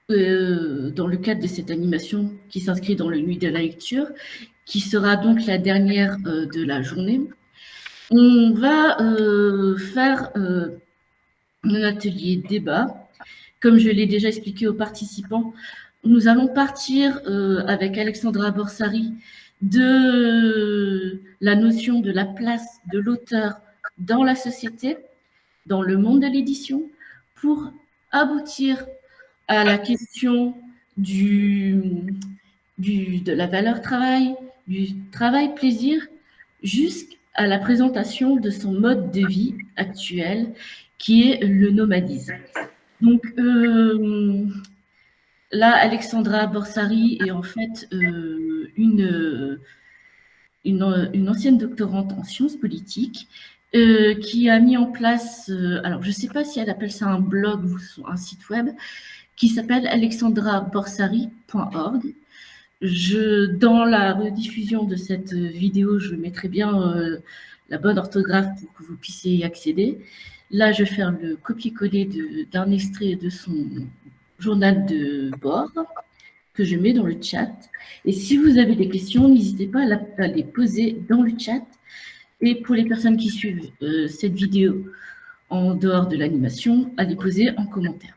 dans le cadre de cette animation qui s'inscrit dans le Nuit de la lecture, qui sera donc la dernière de la journée. On va faire un atelier débat. Comme je l'ai déjà expliqué aux participants, nous allons partir avec Alexandra Borsari de la notion de la place de l'auteur dans la société, dans le monde de l'édition, pour aboutir à la question de la valeur travail, du travail plaisir, jusqu'à la présentation de son mode de vie actuel, qui est le nomadisme. Donc là, Alexandra Borsari est en fait une ancienne doctorante en sciences politiques qui a mis en place, alors je ne sais pas si elle appelle ça un blog ou un site web, qui s'appelle alexandraborsari.org. Dans la rediffusion de cette vidéo, je mettrai bien la bonne orthographe pour que vous puissiez y accéder. Là, je vais faire le copier-coller d'un extrait de son journal de bord que je mets dans le chat. Et si vous avez des questions, n'hésitez pas à les poser dans le chat. Et pour les personnes qui suivent cette vidéo en dehors de l'animation, à les poser en commentaire.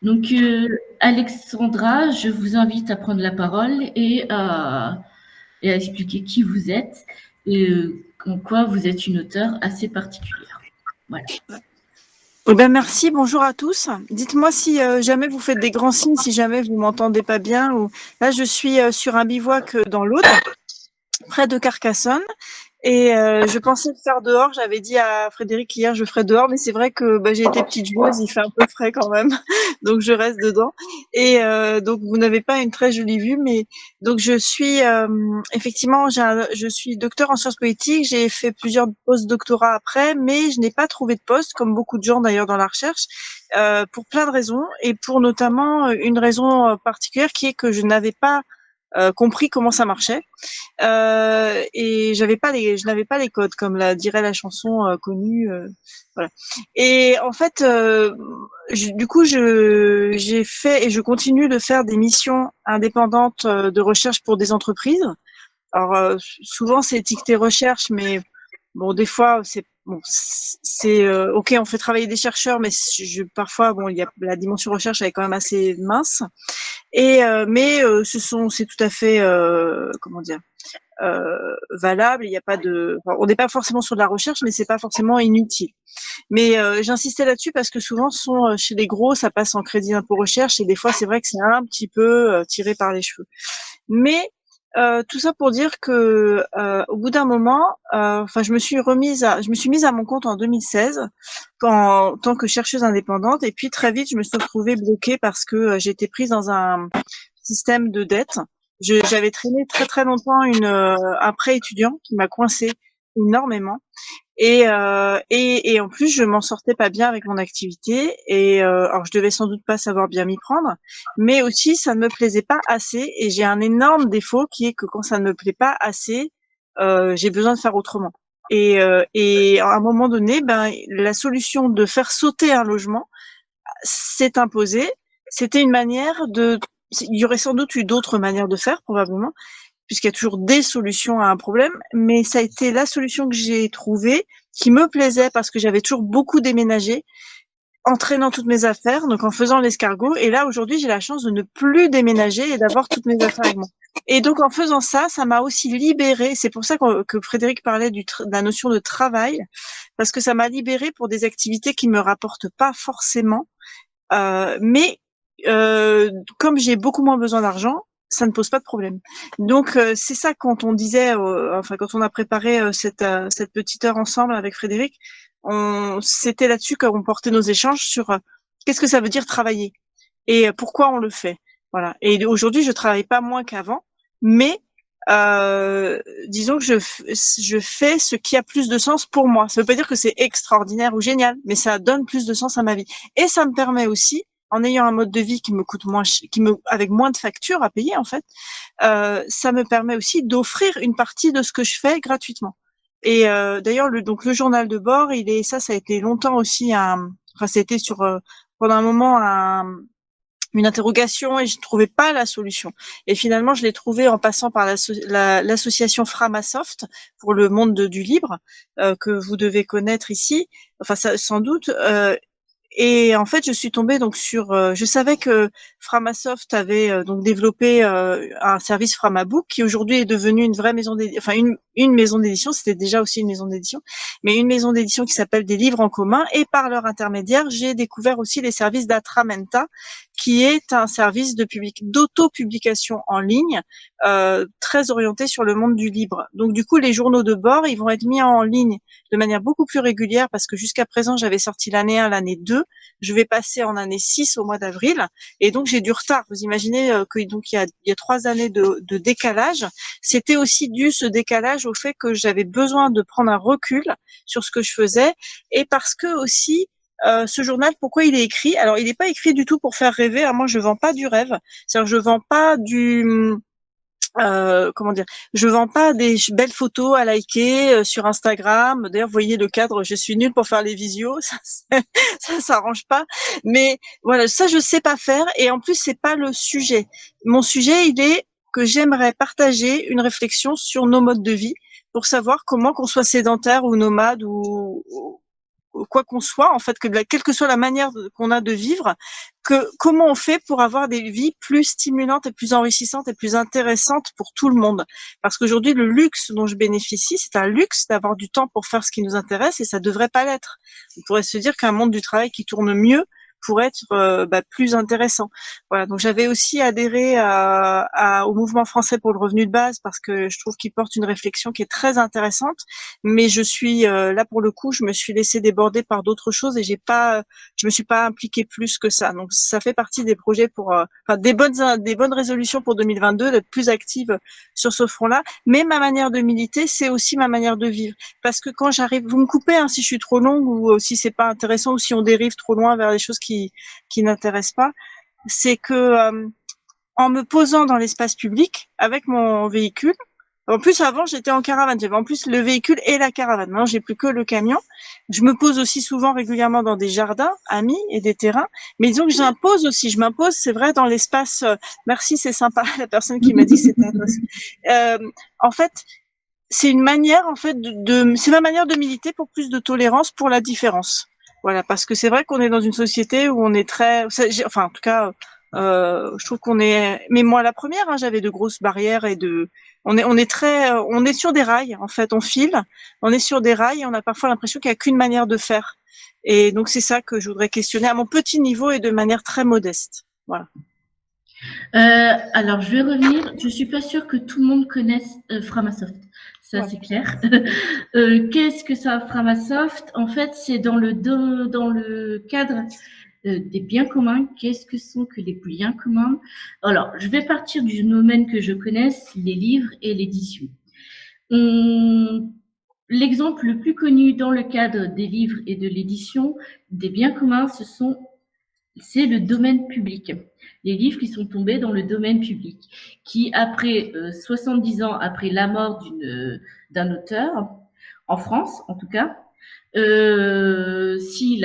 Donc, Alexandra, je vous invite à prendre la parole et à expliquer qui vous êtes et en quoi vous êtes une auteure assez particulière. Voilà. Eh ben merci, bonjour à tous. Dites-moi si jamais vous faites des grands signes, si jamais vous m'entendez pas bien. Ou... Là, je suis sur un bivouac dans l'Aude, près de Carcassonne. Et je pensais le faire dehors. J'avais dit à Frédéric hier, je ferais dehors, mais c'est vrai que j'ai été petite joueuse, il fait un peu frais quand même, donc je reste dedans. Et donc vous n'avez pas une très jolie vue, mais donc je suis effectivement, je suis docteur en sciences politiques. J'ai fait plusieurs post-doctorats après, mais je n'ai pas trouvé de poste, comme beaucoup de gens d'ailleurs dans la recherche, pour plein de raisons, et pour notamment une raison particulière qui est que je n'avais pas compris comment ça marchait. Et je n'avais pas les codes, comme dirait la chanson connue. Voilà. Et en fait, du coup, j'ai fait et je continue de faire des missions indépendantes de recherche pour des entreprises. Alors souvent c'est étiqueté recherche, mais bon, des fois c'est ok, on fait travailler des chercheurs, mais parfois il y a la dimension recherche, elle est quand même assez mince. Et c'est tout à fait comment dire valable. Il y a pas de, on n'est pas forcément sur de la recherche, mais c'est pas forcément inutile. Mais j'insistais là-dessus parce que souvent, chez les gros, ça passe en crédit d'impôt recherche, et des fois, c'est vrai que c'est un petit peu tiré par les cheveux. Mais tout ça pour dire que au bout d'un moment, je me suis mise à mon compte en 2016 en tant que chercheuse indépendante, et puis très vite, je me suis retrouvée bloquée parce que j'ai été prise dans un système de dette. J'avais traîné très très longtemps un prêt étudiant qui m'a coincée énormément. Et en plus, je m'en sortais pas bien avec mon activité. Et alors, je devais sans doute pas savoir bien m'y prendre, mais aussi ça ne me plaisait pas assez. Et j'ai un énorme défaut qui est que quand ça ne me plaît pas assez, j'ai besoin de faire autrement. Et à un moment donné, la solution de faire sauter un logement s'est imposée. C'était une manière de. Il y aurait sans doute eu d'autres manières de faire, probablement, puisqu'il y a toujours des solutions à un problème, mais ça a été la solution que j'ai trouvée, qui me plaisait parce que j'avais toujours beaucoup déménagé, en traînant toutes mes affaires, donc en faisant l'escargot. Et là, aujourd'hui, j'ai la chance de ne plus déménager et d'avoir toutes mes affaires avec moi. Et donc, en faisant ça, ça m'a aussi libérée. C'est pour ça que Frédéric parlait de la notion de travail, parce que ça m'a libérée pour des activités qui me rapportent pas forcément. Mais comme j'ai beaucoup moins besoin d'argent, ça ne pose pas de problème. Donc c'est ça, quand on disait, quand on a préparé cette petite heure ensemble avec Frédéric, c'était là-dessus qu'on portait nos échanges sur qu'est-ce que ça veut dire travailler et pourquoi on le fait. Voilà. Et aujourd'hui, je travaille pas moins qu'avant, mais disons que je fais ce qui a plus de sens pour moi. Ça veut pas dire que c'est extraordinaire ou génial, mais ça donne plus de sens à ma vie. Et ça me permet aussi, en ayant un mode de vie qui me coûte moins, avec moins de factures à payer en fait, ça me permet aussi d'offrir une partie de ce que je fais gratuitement. Et d'ailleurs, donc le journal de bord, ça a été longtemps aussi ça a été pendant un moment une interrogation et je trouvais pas la solution. Et finalement, je l'ai trouvée en passant par l'association Framasoft pour le monde du libre, que vous devez connaître ici, enfin ça, sans doute. Et en fait, je suis tombée donc sur. Je savais que Framasoft avait donc développé un service Framabook qui aujourd'hui est devenu une vraie maison d'édition, enfin une maison d'édition. C'était déjà aussi une maison d'édition, mais une maison d'édition qui s'appelle Des Livres en commun. Et par leur intermédiaire, j'ai découvert aussi les services d'Atramenta, qui est un service d'auto-publication en ligne très orienté sur le monde du libre. Donc du coup, les journaux de bord, ils vont être mis en ligne de manière beaucoup plus régulière parce que jusqu'à présent, j'avais sorti l'année 1, l'année 2. Je vais passer en année 6 au mois d'avril. Et donc, j'ai du retard. Vous imaginez que donc il y a 3 années de décalage. C'était aussi dû, ce décalage, au fait que j'avais besoin de prendre un recul sur ce que je faisais et parce que aussi, ce journal, pourquoi il est écrit? Alors, il n'est pas écrit du tout pour faire rêver. Moi, je vends pas du rêve. C'est-à-dire, je vends pas comment dire, je vends pas des belles photos à liker sur Instagram. D'ailleurs, vous voyez le cadre, je suis nulle pour faire les visios, ça s'arrange pas. Mais voilà, ça je sais pas faire et en plus c'est pas le sujet. Mon sujet, il est que j'aimerais partager une réflexion sur nos modes de vie pour savoir comment qu'on soit sédentaire ou nomade ou quoi qu'on soit, en fait, quelle que soit la manière qu'on a de vivre, comment on fait pour avoir des vies plus stimulantes et plus enrichissantes et plus intéressantes pour tout le monde. Parce qu'aujourd'hui, le luxe dont je bénéficie, c'est un luxe d'avoir du temps pour faire ce qui nous intéresse et ça devrait pas l'être. On pourrait se dire qu'un monde du travail qui tourne mieux pourrait être plus intéressant. Voilà, donc j'avais aussi adhéré au mouvement français pour le revenu de base parce que je trouve qu'il porte une réflexion qui est très intéressante, mais je suis là pour le coup, je me suis laissée déborder par d'autres choses et je me suis pas impliquée plus que ça. Donc ça fait partie des projets pour, enfin des bonnes résolutions pour 2022 d'être plus active sur ce front-là. Mais ma manière de militer, c'est aussi ma manière de vivre, parce que quand j'arrive, vous me coupez si je suis trop longue ou si c'est pas intéressant ou si on dérive trop loin vers des choses qui n'intéressent pas, c'est que en me posant dans l'espace public avec mon véhicule. En plus, avant, j'étais en caravane. J'avais en plus le véhicule et la caravane. Maintenant, j'ai plus que le camion. Je me pose aussi souvent régulièrement dans des jardins amis et des terrains. Mais disons que je m'impose, c'est vrai, dans l'espace. Merci, c'est sympa, la personne qui m'a dit que c'était en fait, c'est une manière, en fait, c'est ma manière de militer pour plus de tolérance pour la différence. Voilà, parce que c'est vrai qu'on est dans une société où on est enfin, en tout cas, je trouve qu'on est, mais moi la première, j'avais de grosses barrières on est sur des rails, en fait, on file, on est sur des rails et on a parfois l'impression qu'il n'y a qu'une manière de faire. Et donc c'est ça que je voudrais questionner à mon petit niveau et de manière très modeste. Voilà. Alors, je vais revenir. Je suis pas sûre que tout le monde connaisse Framasoft. Ça, ouais. C'est clair. Qu'est-ce que ça, Framasoft? En fait, c'est dans le cadre des biens communs. Qu'est-ce que sont que les biens communs? Alors, je vais partir du domaine que je connaisse, les livres et l'édition. L'exemple le plus connu dans le cadre des livres et de l'édition des biens communs, c'est le domaine public. Les livres qui sont tombés dans le domaine public, qui après 70 ans après la mort d'un auteur, en France en tout cas, si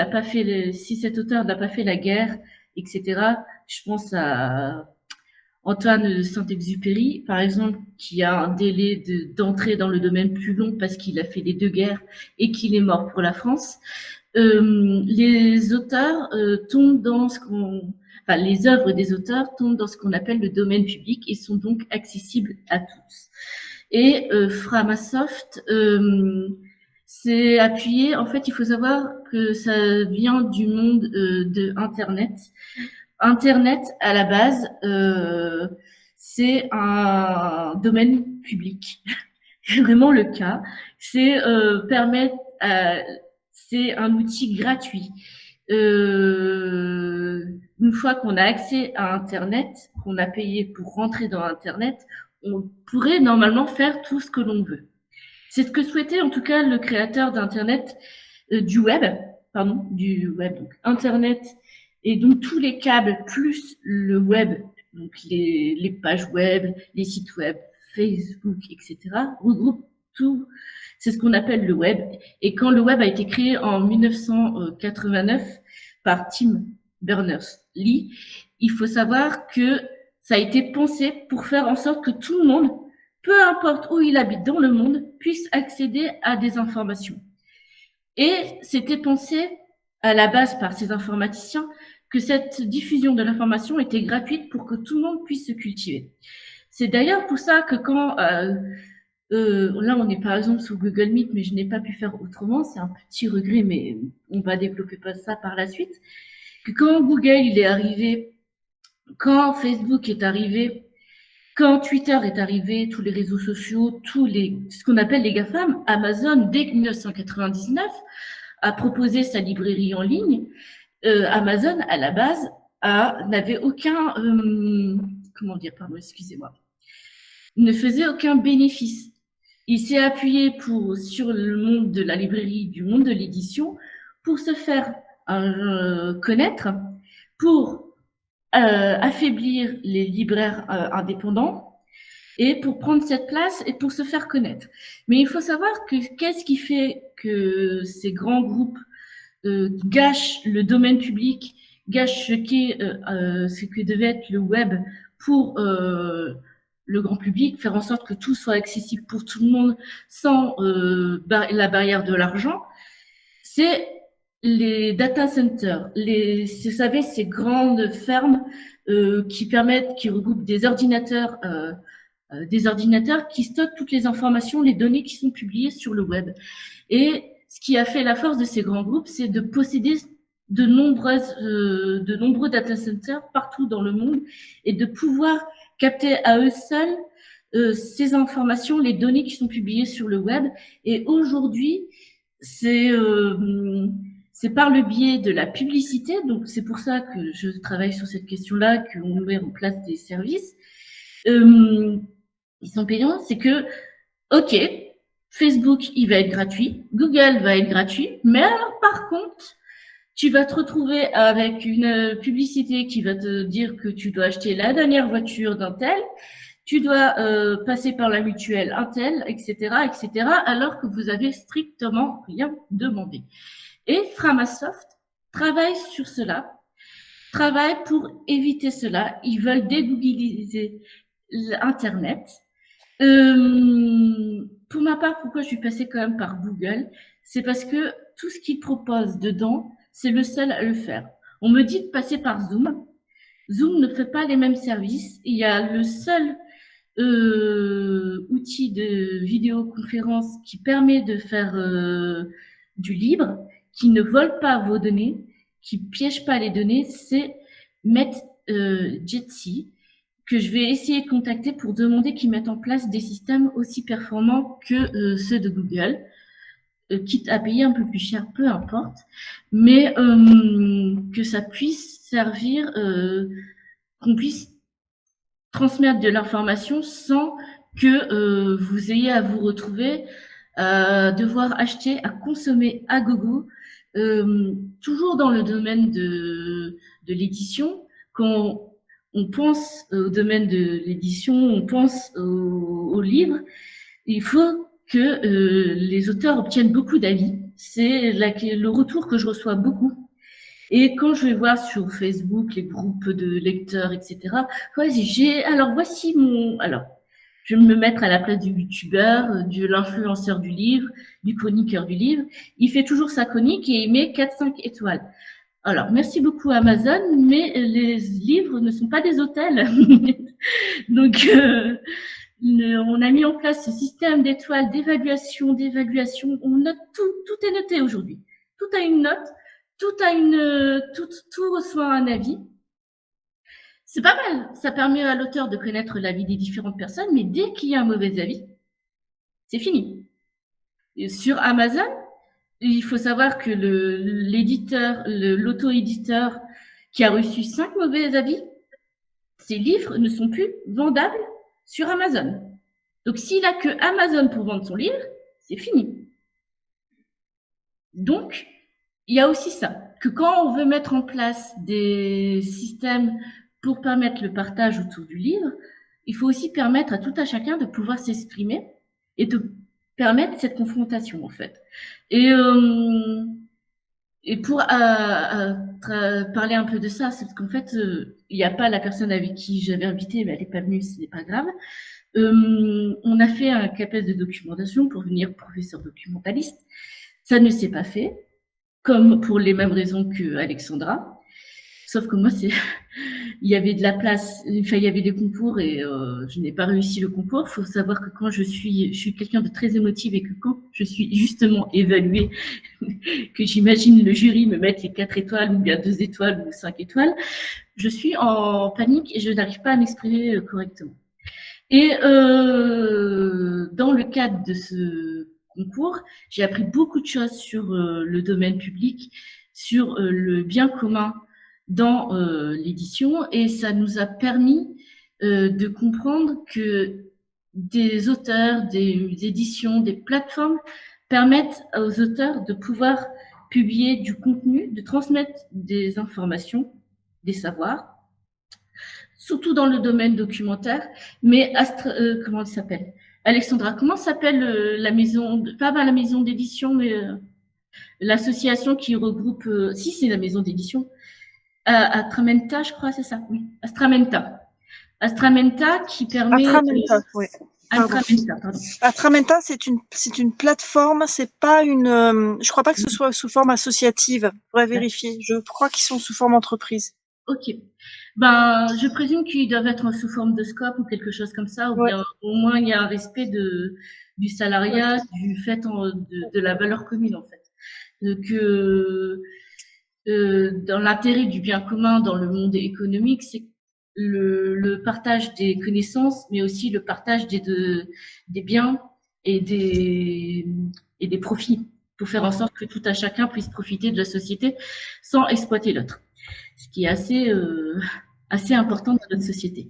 cet auteur n'a pas fait la guerre, etc., je pense à Antoine de Saint-Exupéry, par exemple, qui a un délai d'entrée dans le domaine plus long parce qu'il a fait les 2 guerres et qu'il est mort pour la France. Les auteurs tombent dans les œuvres des auteurs tombent dans ce qu'on appelle le domaine public et sont donc accessibles à tous. Et Framasoft s'est appuyé, en fait, il faut savoir que ça vient du monde de Internet. Internet, à la base, c'est un domaine public. C'est vraiment le cas. C'est c'est un outil gratuit. Une fois qu'on a accès à Internet, qu'on a payé pour rentrer dans Internet, on pourrait normalement faire tout ce que l'on veut. C'est ce que souhaitait en tout cas le créateur d'Internet, du web, donc Internet, et donc tous les câbles plus le web, donc les pages web, les sites web, Facebook, etc., regroupent tout. C'est ce qu'on appelle le web. Et quand le web a été créé en 1989 par Tim Berners-Lee, il faut savoir que ça a été pensé pour faire en sorte que tout le monde, peu importe où il habite dans le monde, puisse accéder à des informations. Et c'était pensé à la base par ces informaticiens que cette diffusion de l'information était gratuite pour que tout le monde puisse se cultiver. C'est d'ailleurs pour ça que quand là on est par exemple sur Google Meet, mais je n'ai pas pu faire autrement, c'est un petit regret, mais on va développer pas ça par la suite. Que quand Google il est arrivé, quand Facebook est arrivé, quand Twitter est arrivé, tous les réseaux sociaux, ce qu'on appelle les GAFAM, Amazon dès 1999 a proposé sa librairie en ligne. Amazon à la base n'avait aucun comment dire, pardon, excusez-moi, ne faisait aucun bénéfice. Il s'est appuyé sur le monde de la librairie, du monde de l'édition, pour se faire connaître, pour affaiblir les libraires indépendants et pour prendre cette place et pour se faire connaître. Mais il faut savoir que qu'est-ce qui fait que ces grands groupes gâchent le domaine public, gâchent ce que devait être le web pour le grand public, faire en sorte que tout soit accessible pour tout le monde sans la barrière de l'argent, c'est les data centers, vous savez, ces grandes fermes qui regroupent des ordinateurs qui stockent toutes les informations, les données qui sont publiées sur le web. Et ce qui a fait la force de ces grands groupes, c'est de posséder de nombreux data centers partout dans le monde et de pouvoir capter à eux seuls ces informations, les données qui sont publiées sur le web. Et aujourd'hui, c'est par le biais de la publicité, donc c'est pour ça que je travaille sur cette question-là, qu'on met en place des services. Ils sont payants, c'est que, ok, Facebook, il va être gratuit, Google va être gratuit, mais alors par contre, tu vas te retrouver avec une publicité qui va te dire que tu dois acheter la dernière voiture d'un tel, tu dois passer par la mutuelle un tel, etc., alors que vous avez strictement rien demandé. Et Framasoft travaille sur cela, travaille pour éviter cela. Ils veulent dégoogliser Internet. Pour ma part, pourquoi je suis passée quand même par Google, c'est parce que tout ce qu'ils proposent dedans, c'est le seul à le faire. On me dit de passer par Zoom. Zoom ne fait pas les mêmes services. Il y a le seul outil de vidéoconférence qui permet de faire du libre, qui ne vole pas vos données, qui piège pas les données, c'est Jitsi, que je vais essayer de contacter pour demander qu'ils mettent en place des systèmes aussi performants que ceux de Google, quitte à payer un peu plus cher, peu importe, mais que ça puisse servir, qu'on puisse transmettre de l'information sans que vous ayez à vous retrouver devoir acheter, à consommer à gogo, toujours dans le domaine de l'édition. Quand on pense au domaine de l'édition, on pense au livre, il faut que les auteurs obtiennent beaucoup d'avis. C'est le retour que je reçois beaucoup. Et quand je vais voir sur Facebook les groupes de lecteurs, etc., voici alors, je vais me mettre à la place du youtubeur, de l'influenceur du livre, du chroniqueur du livre. Il fait toujours sa chronique et il met 4-5 étoiles. Alors, merci beaucoup Amazon, mais les livres ne sont pas des hôtels. Donc, on a mis en place ce système d'étoiles, d'évaluation. On note tout est noté aujourd'hui. Tout a une note, tout reçoit un avis. C'est pas mal. Ça permet à l'auteur de connaître l'avis des différentes personnes, mais dès qu'il y a un mauvais avis, c'est fini. Et sur Amazon, il faut savoir que l'auto-éditeur qui a reçu 5 mauvais avis, ses livres ne sont plus vendables sur Amazon. Donc, s'il a que Amazon pour vendre son livre, c'est fini. Donc, il y a aussi ça, que quand on veut mettre en place des systèmes pour permettre le partage autour du livre, il faut aussi permettre à tout à chacun de pouvoir s'exprimer et de permettre cette confrontation, en fait. Et Et pour parler un peu de ça, c'est parce qu'en fait, il n'y a pas la personne avec qui j'avais invité, mais elle n'est pas venue, ce n'est pas grave. On a fait un CAPES de documentation pour devenir professeur documentaliste. Ça ne s'est pas fait, comme pour les mêmes raisons que Alexandra. Sauf que moi, il y avait de la place, enfin, il y avait des concours et je n'ai pas réussi le concours. Il faut savoir que quand je suis quelqu'un de très émotive et que quand je suis justement évaluée, que j'imagine le jury me mettre les 4 étoiles ou bien 2 étoiles ou 5 étoiles, je suis en panique et je n'arrive pas à m'exprimer correctement. Et dans le cadre de ce concours, j'ai appris beaucoup de choses sur le domaine public, sur le bien commun dans l'édition, et ça nous a permis de comprendre que des auteurs, des éditions, des plateformes permettent aux auteurs de pouvoir publier du contenu, de transmettre des informations, des savoirs, surtout dans le domaine documentaire. Mais comment elle s'appelle? Alexandra, comment s'appelle la maison, pas la maison d'édition, mais l'association qui regroupe, si c'est la maison d'édition, Astramenta, je crois, c'est ça, oui, Astramenta. Astramenta qui permet. Astramenta, oui. Astramenta, pardon. Astramenta, c'est une plateforme, c'est pas une. Je crois pas que ce soit sous forme associative. Je pourrais vérifier. Je crois qu'ils sont sous forme entreprise. Ok. Ben, je présume qu'ils doivent être sous forme de scope ou quelque chose comme ça, ou bien au moins il y a un respect du salariat, du fait de la valeur commune en fait. Que dans l'intérêt du bien commun dans le monde économique, c'est le partage des connaissances, mais aussi le partage des biens et des profits, pour faire en sorte que tout à chacun puisse profiter de la société sans exploiter l'autre. Ce qui est assez important dans notre société.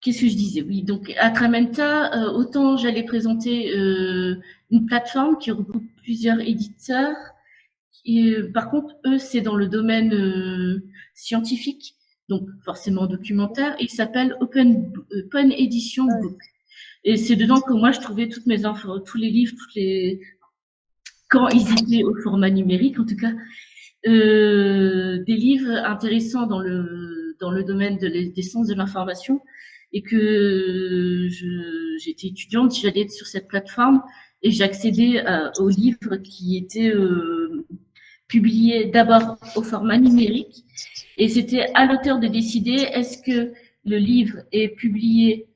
Qu'est-ce que je disais? Oui, donc Atramenta, autant j'allais présenter une plateforme qui regroupe plusieurs éditeurs. Et, par contre, eux, c'est dans le domaine scientifique, donc forcément documentaire. Et il s'appelle Open Edition Book. Et c'est dedans que moi je trouvais toutes mes infos, tous les livres, quand ils étaient au format numérique, en tout cas. Des livres intéressants dans le domaine des sciences de l'information, et que j'étais étudiante, j'allais être sur cette plateforme et j'accédais aux livres qui étaient publiés d'abord au format numérique, et c'était à l'auteur de décider est-ce que le livre est publié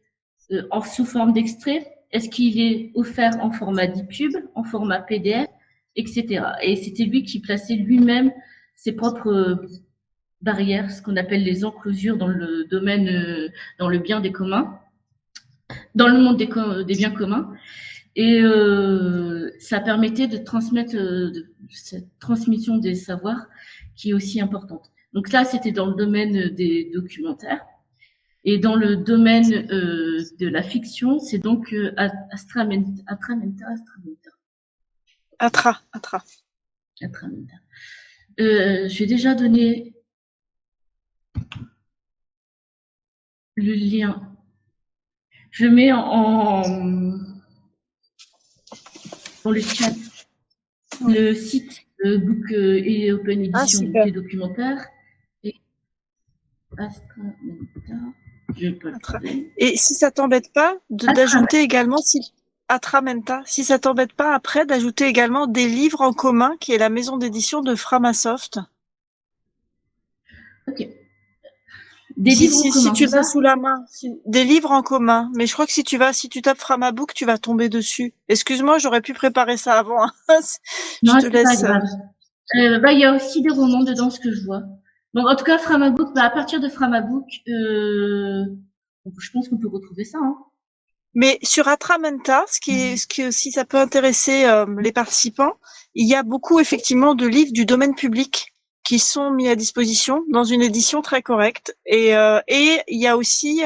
sous forme d'extrait, est-ce qu'il est offert en format d'e-pub, en format PDF, etc. Et c'était lui qui plaçait lui-même ses propres barrières, ce qu'on appelle les enclosures dans le domaine, dans le bien des communs, dans le monde des biens communs. Et ça permettait de transmettre cette transmission des savoirs qui est aussi importante. Donc là, c'était dans le domaine des documentaires. Et dans le domaine de la fiction, c'est donc Astramenta. Je vais déjà donner le lien. Je mets dans le chat le site Book et Open Edition des documentaires. Et Astramenta. Et si ça t'embête pas d'ajouter également Atramenta, si ça t'embête pas après d'ajouter également des livres en commun, qui est la maison d'édition de Framasoft. Ok. Si tu vas sous la main, des livres en commun. Mais je crois que si tu tapes Framabook, tu vas tomber dessus. Excuse-moi, j'aurais pu préparer ça avant. Non, je te laisse. Il y a aussi des romans dedans, ce que je vois. Donc, en tout cas, Framabook, à partir de Framabook, je pense qu'on peut retrouver ça. Hein. Mais sur Atramenta, ce qui aussi ça peut intéresser les participants, il y a beaucoup effectivement de livres du domaine public qui sont mis à disposition dans une édition très correcte, et il y a aussi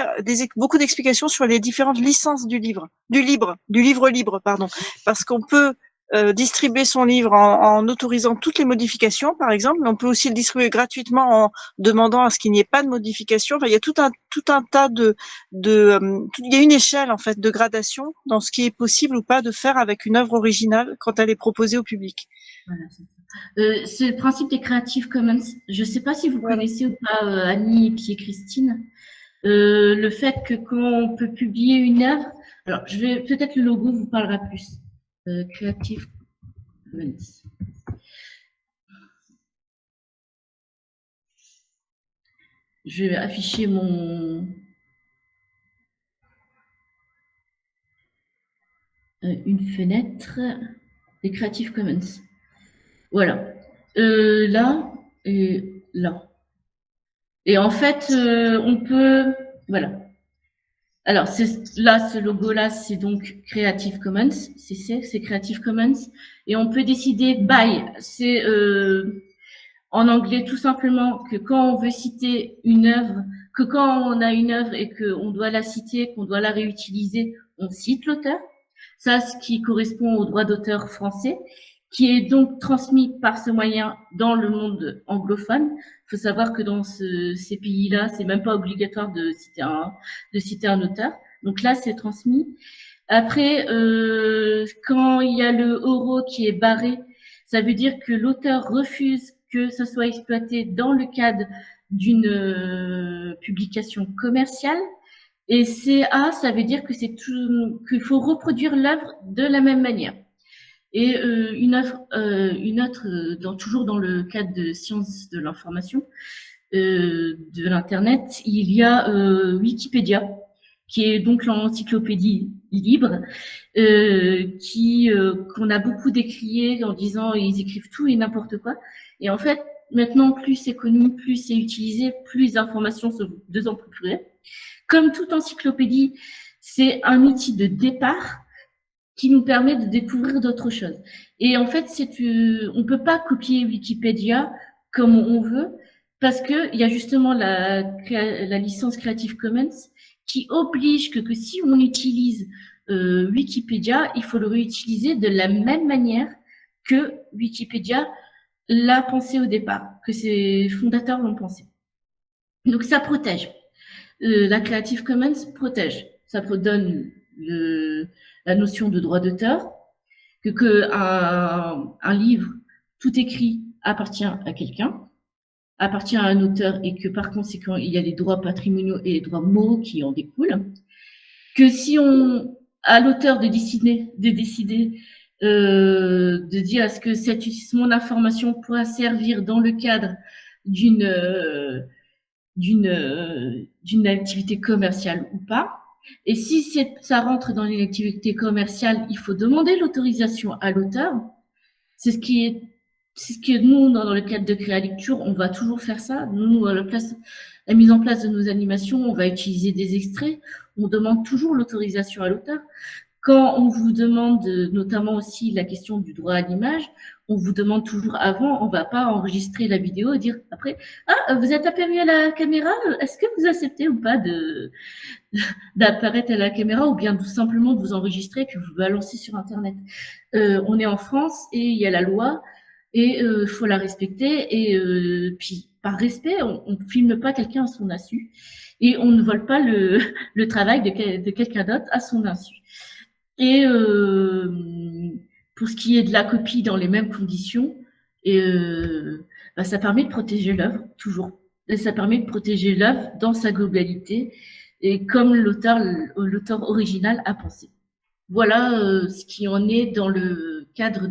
beaucoup d'explications sur les différentes licences du livre libre, pardon, parce qu'on peut distribuer son livre en autorisant toutes les modifications, par exemple. On peut aussi le distribuer gratuitement en demandant à ce qu'il n'y ait pas de modifications. Enfin, il y a tout un tas il y a une échelle en fait de gradation dans ce qui est possible ou pas de faire avec une œuvre originale quand elle est proposée au public. Voilà, c'est le principe des Creative Commons. Je ne sais pas si vous Voilà. connaissez ou pas Annie et puis Christine. Le fait que quand on peut publier une œuvre, alors peut-être le logo vous parlera plus. Creative Commons. Je vais afficher une fenêtre des Creative Commons. Voilà. Là et là. Et en fait, on peut, voilà. Alors, là, ce logo-là, c'est donc Creative Commons, c'est Creative Commons. Et on peut décider by, c'est en anglais tout simplement que quand on veut citer une œuvre, que quand on a une œuvre et qu'on doit la citer, qu'on doit la réutiliser, on cite l'auteur. Ça, ce qui correspond au droit d'auteur français, qui est donc transmis par ce moyen dans le monde anglophone. Il faut savoir que dans ces pays-là, c'est même pas obligatoire de citer un auteur. Donc là, c'est transmis. Après, quand il y a le euro qui est barré, ça veut dire que l'auteur refuse que ça soit exploité dans le cadre d'une publication commerciale. Et CA, ça veut dire que qu'il faut reproduire l'œuvre de la même manière. Et une autre, toujours dans le cadre de sciences de l'information, de l'internet, il y a Wikipédia, qui est donc l'encyclopédie libre, qu'on a beaucoup décrié en disant ils écrivent tout et n'importe quoi. Et en fait, maintenant, plus c'est connu, plus c'est utilisé, plus les informations sont de plus en plus vraies. Comme toute encyclopédie, c'est un outil de départ qui nous permet de découvrir d'autres choses. Et en fait, on peut pas copier Wikipédia comme on veut, parce que il y a justement la licence Creative Commons qui oblige que si on utilise Wikipédia, il faut le réutiliser de la même manière que Wikipédia l'a pensé au départ, que ses fondateurs l'ont pensé. Donc ça protège. La Creative Commons protège. Ça donne la notion de droit d'auteur, que un livre tout écrit appartient à quelqu'un, appartient à un auteur et que par conséquent il y a les droits patrimoniaux et les droits moraux qui en découlent. Que si on à l'auteur de décider de dire est-ce que mon information pourra servir dans le cadre d'une activité commerciale ou pas. Et si ça rentre dans une activité commerciale, il faut demander l'autorisation à l'auteur. C'est ce que nous, dans le cadre de Créalecture, on va toujours faire ça. Nous, la mise en place de nos animations, on va utiliser des extraits. On demande toujours l'autorisation à l'auteur. Quand on vous demande, notamment aussi la question du droit à l'image, on vous demande toujours avant, on ne va pas enregistrer la vidéo et dire après, ah, vous êtes apparu à la caméra, est-ce que vous acceptez ou pas d'apparaître à la caméra ou bien tout simplement de vous enregistrer et que vous balancez sur Internet. On est en France et il y a la loi et il faut la respecter et puis par respect, on ne filme pas quelqu'un à son insu et on ne vole pas le travail de quelqu'un d'autre à son insu. Et pour ce qui est de la copie dans les mêmes conditions, ça permet de protéger l'œuvre, toujours. Et ça permet de protéger l'œuvre dans sa globalité et comme l'auteur original a pensé. Voilà ce qui en est dans le cadre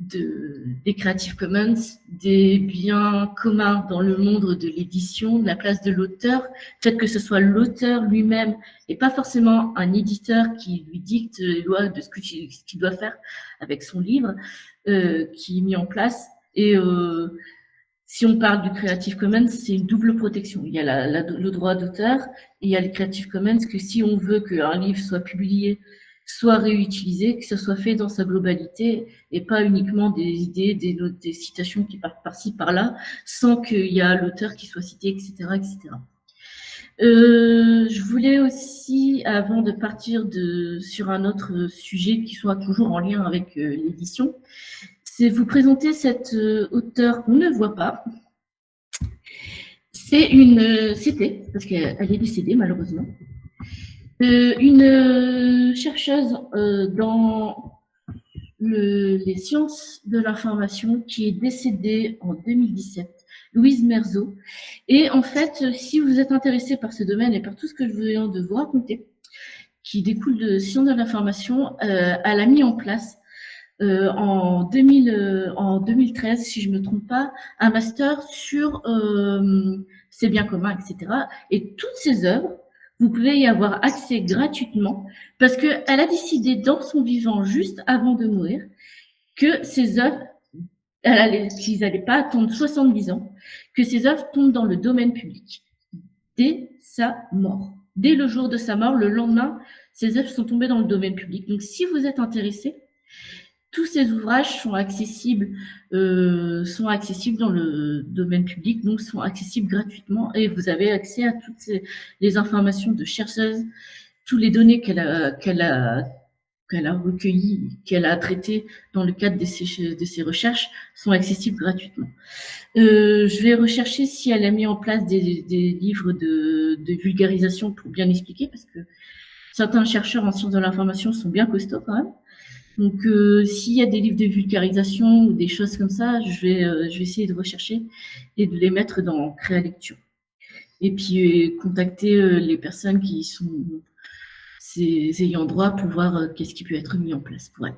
des Creative Commons, des biens communs dans le monde de l'édition, de la place de l'auteur, le fait que ce soit l'auteur lui-même et pas forcément un éditeur qui lui dicte les lois de ce qu'il doit faire avec son livre qui est mis en place. Et si on parle du Creative Commons, c'est une double protection. Il y a le droit d'auteur et il y a les Creative Commons que si on veut qu'un livre soit publié, soit réutilisé, que ça soit fait dans sa globalité et pas uniquement des idées, des citations qui partent par-ci, par-là, sans qu'il y a l'auteur qui soit cité, etc., etc. Je voulais aussi, avant de partir sur un autre sujet qui soit toujours en lien avec l'édition, c'est vous présenter cette auteure qu'on ne voit pas. C'était, parce qu'elle est décédée malheureusement, une chercheuse dans les sciences de l'information qui est décédée en 2017, Louise Merzeau. Et en fait, si vous êtes intéressé par ce domaine et par tout ce que je viens de vous raconter, qui découle de sciences de l'information, elle a mis en place en 2013, si je ne me trompe pas, un master sur ces biens communs, etc. Et toutes ces œuvres, vous pouvez y avoir accès gratuitement parce qu'elle a décidé dans son vivant, juste avant de mourir, que ces œuvres, qu'ils n'allaient pas attendre 70 ans, que ces œuvres tombent dans le domaine public dès sa mort. Dès le jour de sa mort, le lendemain, ces œuvres sont tombées dans le domaine public. Donc, si vous êtes intéressé, tous ces ouvrages sont accessibles dans le domaine public, donc sont accessibles gratuitement et vous avez accès à toutes les informations de chercheuses, toutes les données qu'elle a recueillies, qu'elle a traitées dans le cadre de ses recherches sont accessibles gratuitement. Je vais rechercher si elle a mis en place des livres de vulgarisation pour bien expliquer, parce que certains chercheurs en sciences de l'information sont bien costauds quand même. Donc, s'il y a des livres de vulgarisation ou des choses comme ça, je vais essayer de rechercher et de les mettre dans Créa Lecture. Et puis, contacter les personnes qui sont ces ayants droit pour voir qu'est-ce qui peut être mis en place pour elles,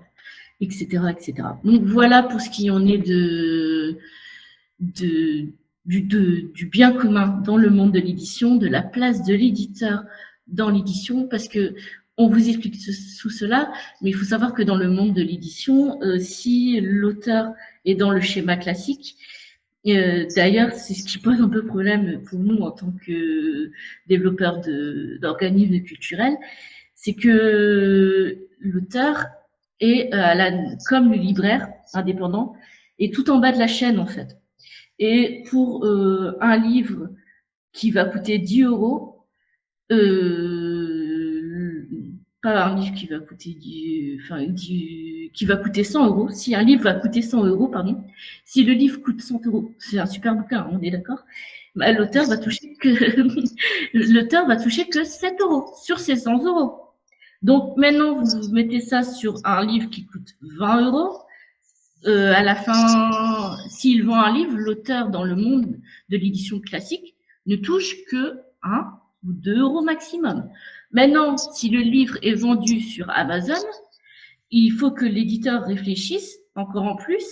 etc., etc. Donc, voilà pour ce qui en est du bien commun dans le monde de l'édition, de la place de l'éditeur dans l'édition, parce que on vous explique tout cela, mais il faut savoir que dans le monde de l'édition, si l'auteur est dans le schéma classique, d'ailleurs, c'est ce qui pose un peu problème pour nous en tant que développeurs d'organismes culturels, c'est que l'auteur est comme le libraire indépendant, est tout en bas de la chaîne en fait. Et pour un livre qui va coûter 10 €, pas un livre qui va coûter qui va coûter 100 €. Si un livre va coûter 100 €, pardon, si le livre coûte 100 €, c'est un super bouquin, on est d'accord. Bah, l'auteur va toucher que 7 € sur ces 100 €. Donc maintenant, vous mettez ça sur un livre qui coûte 20 €. À la fin, s'il vend un livre, l'auteur dans le monde de l'édition classique ne touche que 1 ou 2 € maximum. Maintenant, si le livre est vendu sur Amazon, il faut que l'éditeur réfléchisse encore en plus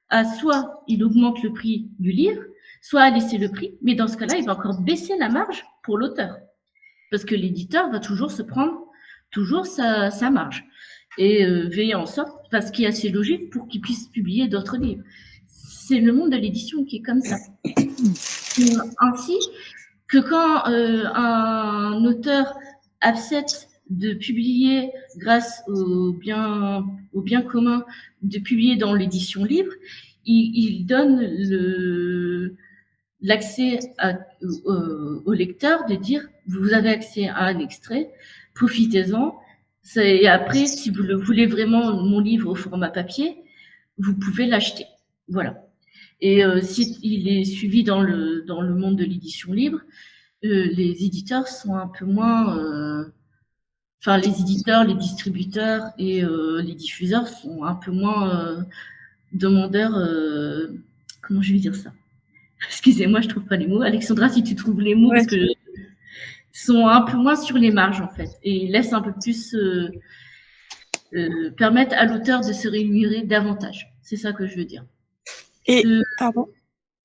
à soit il augmente le prix du livre, soit à laisser le prix, mais dans ce cas-là, il va encore baisser la marge pour l'auteur. Parce que l'éditeur va toujours se prendre sa marge et veiller en sorte, parce qu'il est assez logique pour qu'il puisse publier d'autres livres. C'est le monde de l'édition qui est comme ça. Ainsi que quand un auteur accepte de publier grâce au bien commun, de publier dans l'édition libre, il donne l'accès au lecteur de dire vous avez accès à un extrait, profitez-en. Et après, si vous le voulez vraiment, mon livre au format papier, vous pouvez l'acheter. Voilà. Et s'il est suivi dans le monde de l'édition libre, les éditeurs sont un peu moins... les éditeurs, les distributeurs et les diffuseurs sont un peu moins demandeurs... comment je vais dire ça? Excusez-moi, je trouve pas les mots. Alexandra, si tu trouves les mots, ouais. Parce que sont un peu moins sur les marges, en fait, et laissent un peu plus... permettre à l'auteur de se rémunérer davantage. C'est ça que je veux dire. Et, pardon,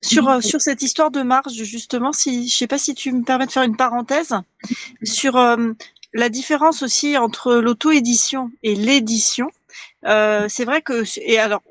sur cette histoire de marge, justement, je sais pas si tu me permets de faire une parenthèse sur la différence aussi entre l'auto-édition et l'édition. C'est vrai que, et alors,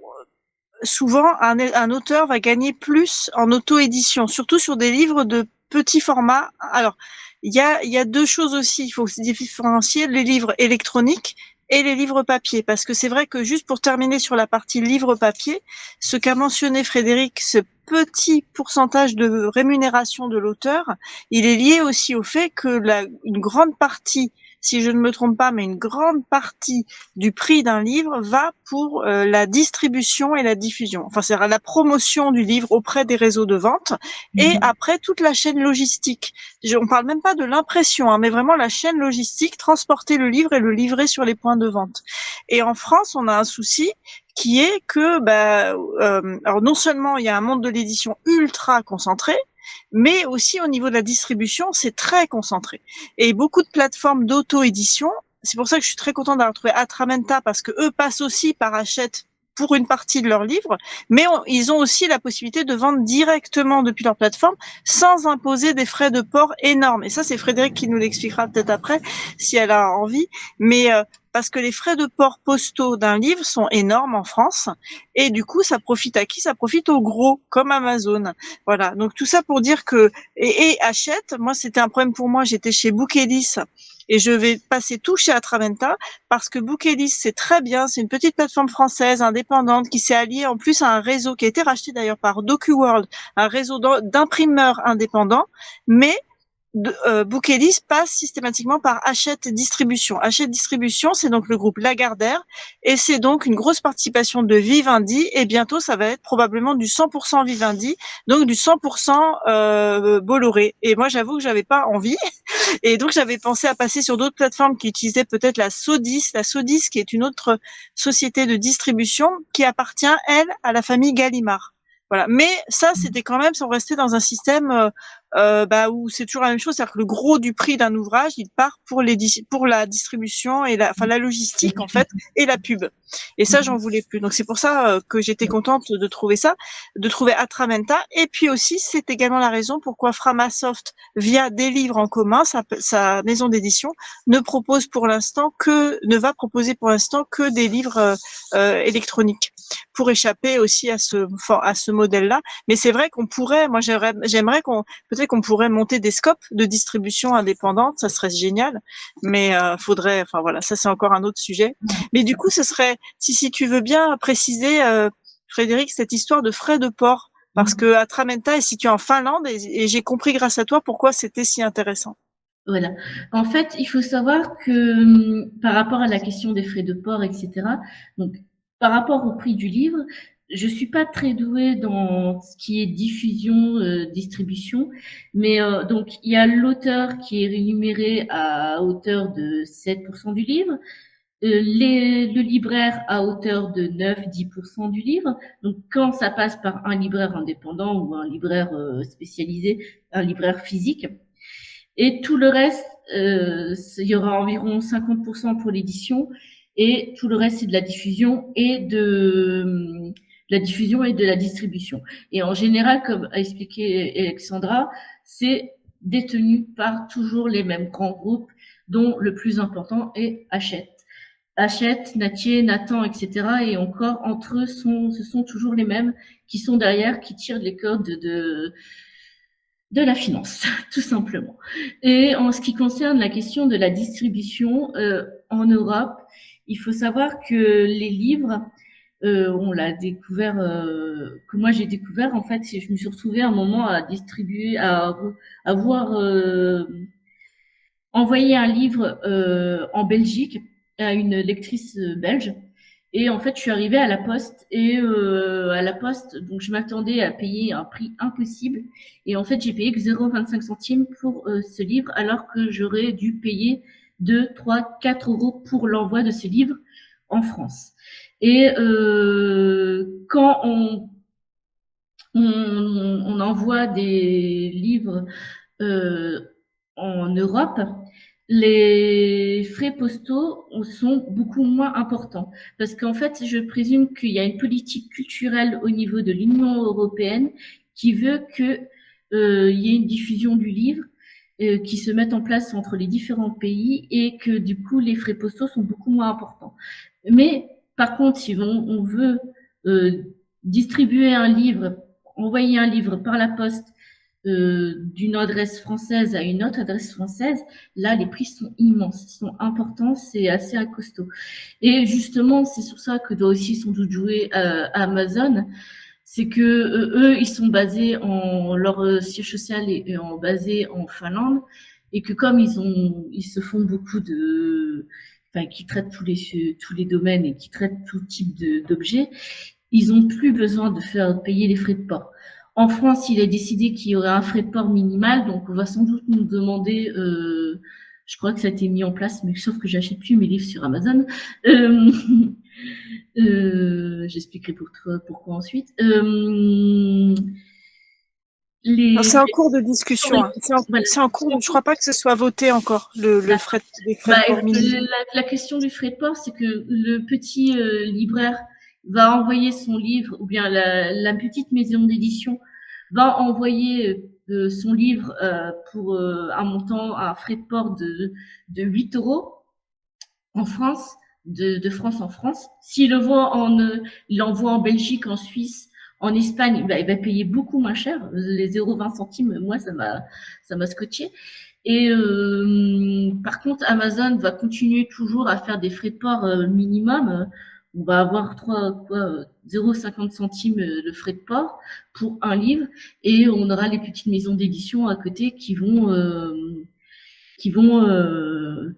souvent, un auteur va gagner plus en auto-édition, surtout sur des livres de petit format. Alors, il y a deux choses aussi, il faut se différencier, les livres électroniques et les livres papier. Parce que c'est vrai que juste pour terminer sur la partie livre papier, ce qu'a mentionné Frédéric, ce petit pourcentage de rémunération de l'auteur, il est lié aussi au fait que une grande partie, si je ne me trompe pas, mais une grande partie du prix d'un livre va pour la distribution et la diffusion. Enfin, c'est la promotion du livre auprès des réseaux de vente et après toute la chaîne logistique. On parle même pas de l'impression, hein, mais vraiment la chaîne logistique, transporter le livre et le livrer sur les points de vente. Et en France, on a un souci qui est que, alors non seulement il y a un monde de l'édition ultra concentré, mais aussi au niveau de la distribution, c'est très concentré. Et beaucoup de plateformes d'auto-édition, c'est pour ça que je suis très contente d'avoir trouvé Atramenta, parce que eux passent aussi par Hachette pour une partie de leurs livres, mais ils ont aussi la possibilité de vendre directement depuis leur plateforme sans imposer des frais de port énormes. Et ça, c'est Frédéric qui nous l'expliquera peut-être après, si elle a envie. Mais parce que les frais de port postaux d'un livre sont énormes en France, et du coup, ça profite à qui? Ça profite aux gros, comme Amazon. Voilà. Donc tout ça pour dire que et Hachette, moi, c'était un problème pour moi. J'étais chez Bookelis. Et je vais passer tout chez Atramenta parce que Bookelis, c'est très bien. C'est une petite plateforme française indépendante qui s'est alliée en plus à un réseau qui a été racheté d'ailleurs par DocuWorld, un réseau d'imprimeurs indépendants. Mais Bookelis passe systématiquement par Hachette Distribution. Hachette Distribution, c'est donc le groupe Lagardère et c'est donc une grosse participation de Vivendi et bientôt ça va être probablement du 100% Vivendi, donc du 100% Bolloré. Et moi j'avoue que j'avais pas envie et donc j'avais pensé à passer sur d'autres plateformes qui utilisaient peut-être la Sodis qui est une autre société de distribution qui appartient elle à la famille Gallimard. Voilà. Mais ça, c'était quand même sans rester dans un système où c'est toujours la même chose, c'est-à-dire que le gros du prix d'un ouvrage, il part pour la distribution et la logistique en fait et la pub. Et ça, j'en voulais plus. Donc c'est pour ça que j'étais contente de trouver ça, de trouver Atramenta. Et puis aussi, c'est également la raison pourquoi Framasoft, via des livres en commun, sa maison d'édition, ne va proposer pour l'instant que des livres électroniques pour échapper aussi à ce modèle-là. Mais c'est vrai qu'on pourrait, moi j'aimerais peut-être qu'on pourrait monter des scopes de distribution indépendante, ça serait génial. Mais faudrait, enfin voilà, ça c'est encore un autre sujet. Mais du coup, ce serait, si tu veux bien préciser, Frédéric, cette histoire de frais de port, parce que Atramenta est situé en Finlande et j'ai compris grâce à toi pourquoi c'était si intéressant. Voilà. En fait, il faut savoir que par rapport à la question des frais de port, etc., donc par rapport au prix du livre, je suis pas très douée dans ce qui est diffusion, distribution, mais donc il y a l'auteur qui est rémunéré à hauteur de 7% du livre, le libraire à hauteur de 9-10% du livre. Donc quand ça passe par un libraire indépendant ou un libraire spécialisé, un libraire physique, et tout le reste, il y aura environ 50% pour l'édition et tout le reste, c'est de la diffusion et de la distribution. Et en général, comme a expliqué Alexandra, c'est détenu par toujours les mêmes grands groupes, dont le plus important est Hachette. Hachette, Natier, Nathan, etc. Et encore, entre eux, ce sont toujours les mêmes qui sont derrière, qui tirent les codes de la finance, tout simplement. Et en ce qui concerne la question de la distribution en Europe, il faut savoir que les livres, on l'a découvert, que moi j'ai découvert, en fait, je me suis retrouvée à un moment à distribuer, à avoir envoyé un livre en Belgique à une lectrice belge. Et en fait, je suis arrivée à la poste et à la poste, donc je m'attendais à payer un prix impossible. Et en fait, j'ai payé que 0,25 centimes pour ce livre, alors que j'aurais dû payer 2, 3, 4 euros pour l'envoi de ce livre en France. Et quand on envoie des livres en Europe, les frais postaux sont beaucoup moins importants. Parce qu'en fait, je présume qu'il y a une politique culturelle au niveau de l'Union européenne qui veut qu'il y ait une diffusion du livre qui se mette en place entre les différents pays et que du coup, les frais postaux sont beaucoup moins importants. Mais par contre, si on veut distribuer un livre, envoyer un livre par la poste d'une adresse française à une autre adresse française, là, les prix sont immenses, sont importants, c'est assez costaud. Et justement, c'est sur ça que doit aussi sans doute jouer Amazon, c'est que eux, ils sont basés leur siège social est basé en Finlande, et que comme ils se font beaucoup enfin, qui traitent tous les domaines et qui traitent tout type d'objets, ils n'ont plus besoin de faire payer les frais de port. En France, il est décidé qu'il y aurait un frais de port minimal, donc on va sans doute nous demander, je crois que ça a été mis en place, mais sauf que j'achète plus mes livres sur Amazon. J'expliquerai pourquoi ensuite. C'est en cours de discussion. Hein. C'est en cours. Je ne crois pas que ce soit voté encore, les frais de port minimum. La question du frais de port, c'est que le petit libraire va envoyer son livre, ou bien la petite maison d'édition va envoyer son livre pour un frais de port de 8 € en France, de France en France. S'il l'envoie en Belgique, en Suisse, en Espagne, il va payer beaucoup moins cher. Les 0,20 centimes, moi, ça m'a scotché. Et par contre, Amazon va continuer toujours à faire des frais de port minimum. On va avoir 0,50 centimes de frais de port pour un livre, et on aura les petites maisons d'édition à côté qui vont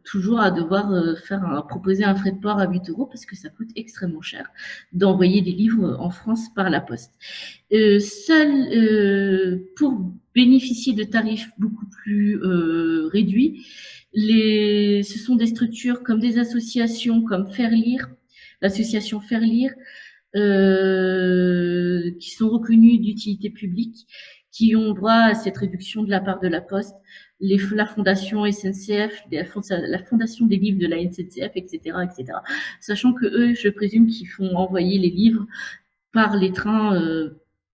toujours à devoir proposer un frais de port à 8 € parce que ça coûte extrêmement cher d'envoyer des livres en France par la poste. Pour bénéficier de tarifs beaucoup plus réduits, ce sont des structures comme des associations comme Faire Lire, l'association Faire Lire, qui sont reconnues d'utilité publique, qui ont droit à cette réduction de la part de la Poste, la fondation SNCF, la fondation des livres de la SNCF, etc., etc. Sachant que eux, je présume qu'ils font envoyer les livres par les trains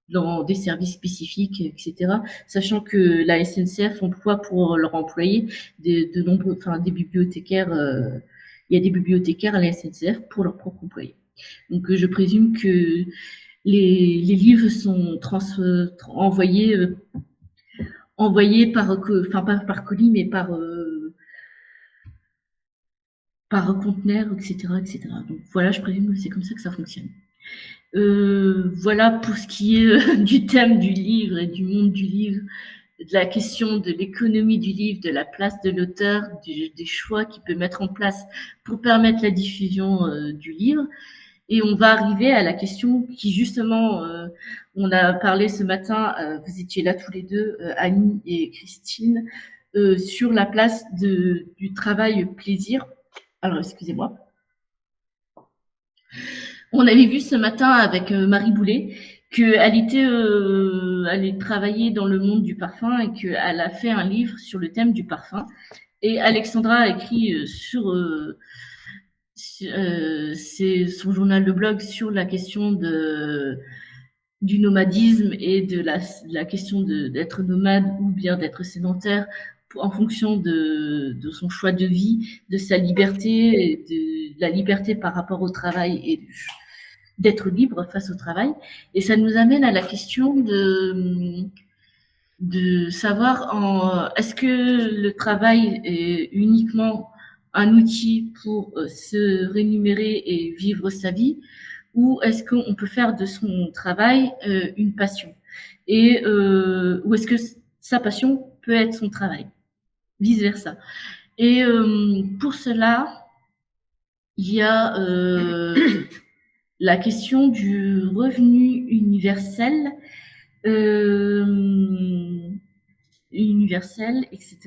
dans des services spécifiques, etc. Sachant que la SNCF emploie pour leurs employés des bibliothécaires. Il y a des bibliothécaires à la SNCF pour leurs propres employés. Donc, je présume que les livres sont envoyés pas par colis, mais par conteneur, etc., etc. Donc voilà, je présume que c'est comme ça que ça fonctionne. Voilà pour ce qui est du thème du livre et du monde du livre, de la question de l'économie du livre, de la place de l'auteur, des choix qu'il peut mettre en place pour permettre la diffusion du livre. Et on va arriver à la question qui, justement, on a parlé ce matin, vous étiez là tous les deux, Annie et Christine, sur la place du travail plaisir. Alors, excusez-moi. On avait vu ce matin avec Marie Boulet qu'elle elle travaillait dans le monde du parfum et qu'elle a fait un livre sur le thème du parfum. Et Alexandra a écrit c'est son journal de blog sur la question du nomadisme et de la question d'être nomade ou bien d'être sédentaire en fonction de son choix de vie, de sa liberté, de la liberté par rapport au travail et d'être libre face au travail. Et ça nous amène à la question de savoir est-ce que le travail est uniquement un outil pour se rémunérer et vivre sa vie, ou est-ce qu'on peut faire de son travail une passion, et ou est-ce que sa passion peut être son travail, vice versa. Et pour cela, il y a la question du revenu universel, etc.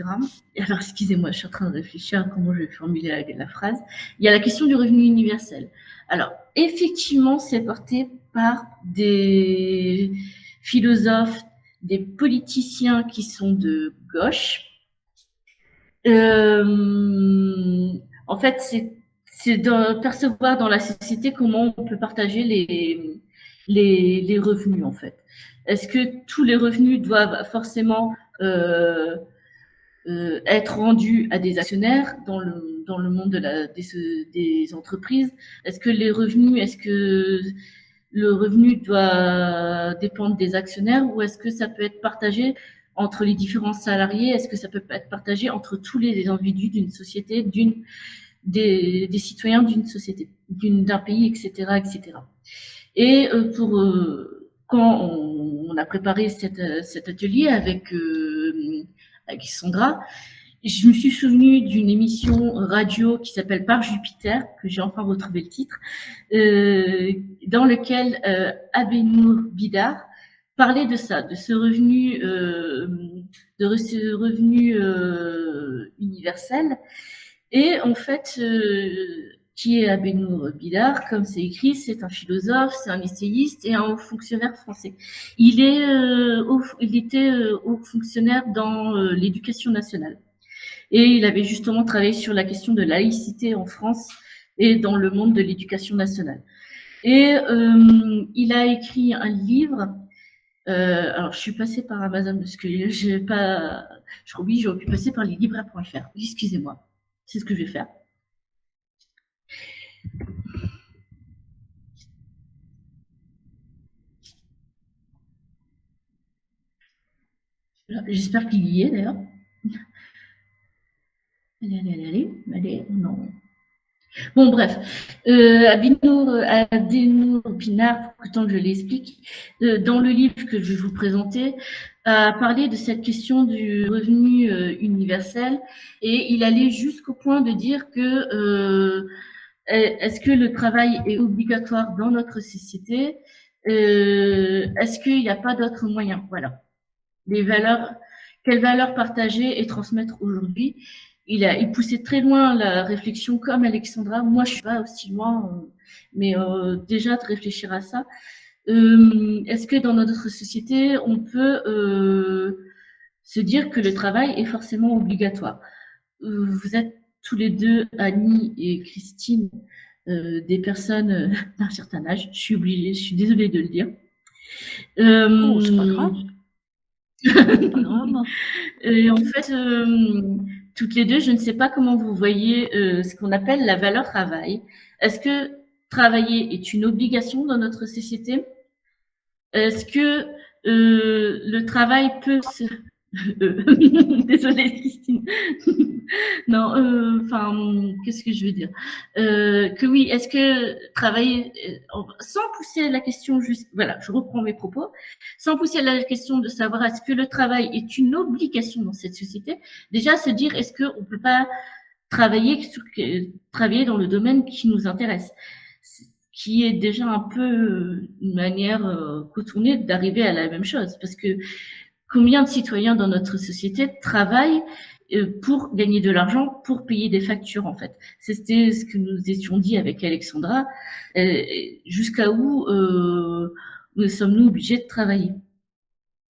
Alors, excusez-moi, je suis en train de réfléchir à comment je vais formuler la phrase. Il y a la question du revenu universel. Alors, effectivement, c'est porté par des philosophes, des politiciens qui sont de gauche. En fait, c'est de percevoir dans la société comment on peut partager les revenus, en fait. Est-ce que tous les revenus doivent forcément être rendus à des actionnaires dans le monde des entreprises? Est-ce que le revenu doit dépendre des actionnaires, ou est-ce que ça peut être partagé entre les différents salariés? Est-ce que ça peut être partagé entre tous les individus d'une société, des citoyens d'une société, d'un pays, etc., etc. Et quand on a préparé cet atelier avec Sandra, je me suis souvenue d'une émission radio qui s'appelle Par Jupiter, que j'ai enfin retrouvé le titre, dans lequel Abenour Bidar parlait de ça, de ce revenu, universel. Et en fait, qui est Abenour Bidar, comme c'est écrit, c'est un philosophe, c'est un essayiste et un haut fonctionnaire français. Il était haut fonctionnaire dans l'éducation nationale. Et il avait justement travaillé sur la question de laïcité en France et dans le monde de l'éducation nationale. Et il a écrit un livre. Alors, je suis passée par Amazon parce que j'ai pas. Oui, j'aurais pu passer par les libraires.fr. Excusez-moi. C'est ce que je vais faire. J'espère qu'il y est d'ailleurs. Allez, non. Bon, bref. Abenour Pinard, pourtant je l'explique, dans le livre que je vais vous présenter, a parlé de cette question du revenu universel et il allait jusqu'au point de dire que est-ce que le travail est obligatoire dans notre société? Est-ce qu'il n'y a pas d'autres moyens? Voilà. Quelles valeurs partager et transmettre aujourd'hui? Il poussait très loin la réflexion comme Alexandra. Moi, je suis pas aussi loin, mais déjà de réfléchir à ça. Est-ce que dans notre société, on peut se dire que le travail est forcément obligatoire? Vous êtes tous les deux, Annie et Christine, des personnes d'un certain âge. Je suis désolée de le dire. C'est pas grave. Et en fait, toutes les deux, je ne sais pas comment vous voyez ce qu'on appelle la valeur travail. Est-ce que travailler est une obligation dans notre société? Est-ce que le travail peut se... Désolée, Christine. Non, qu'est-ce que je veux dire? Que oui, est-ce que travailler, sans pousser la question voilà, je reprends mes propos, sans pousser la question de savoir est-ce que le travail est une obligation dans cette société, déjà se dire est-ce qu'on ne peut pas travailler dans le domaine qui nous intéresse, qui est déjà un peu une manière contournée d'arriver à la même chose, parce que combien de citoyens dans notre société travaillent pour gagner de l'argent, pour payer des factures, en fait. C'était ce que nous étions dit avec Alexandra. Jusqu'à où nous sommes-nous obligés de travailler?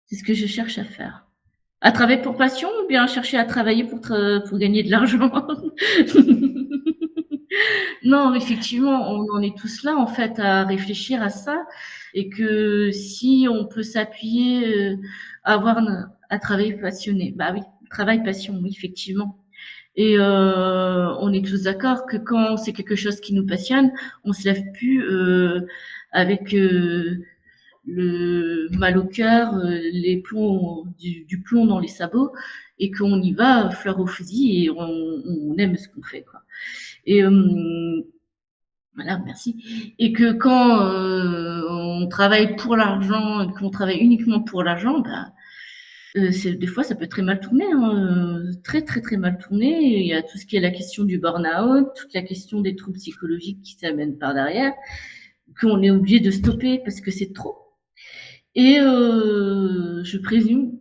C'est ce que je cherche à faire. À travailler pour passion ou bien chercher à travailler pour gagner de l'argent? Non, effectivement, on en est tous là, en fait, à réfléchir à ça. Et que si on peut s'appuyer à travailler passionné, bah oui, travail passion, oui, effectivement. Et on est tous d'accord que quand c'est quelque chose qui nous passionne, on se lève plus avec le mal au cœur, les plombs, du plomb dans les sabots, et qu'on y va fleur au fusil et on aime ce qu'on fait, quoi. Et voilà, merci. Et que quand on travaille pour l'argent, qu'on travaille uniquement pour l'argent, bah, des fois, ça peut très mal tourner, hein, très, très, très mal tourner. Il y a tout ce qui est la question du burn-out, toute la question des troubles psychologiques qui s'amènent par derrière, qu'on est obligé de stopper parce que c'est trop. Et je présume,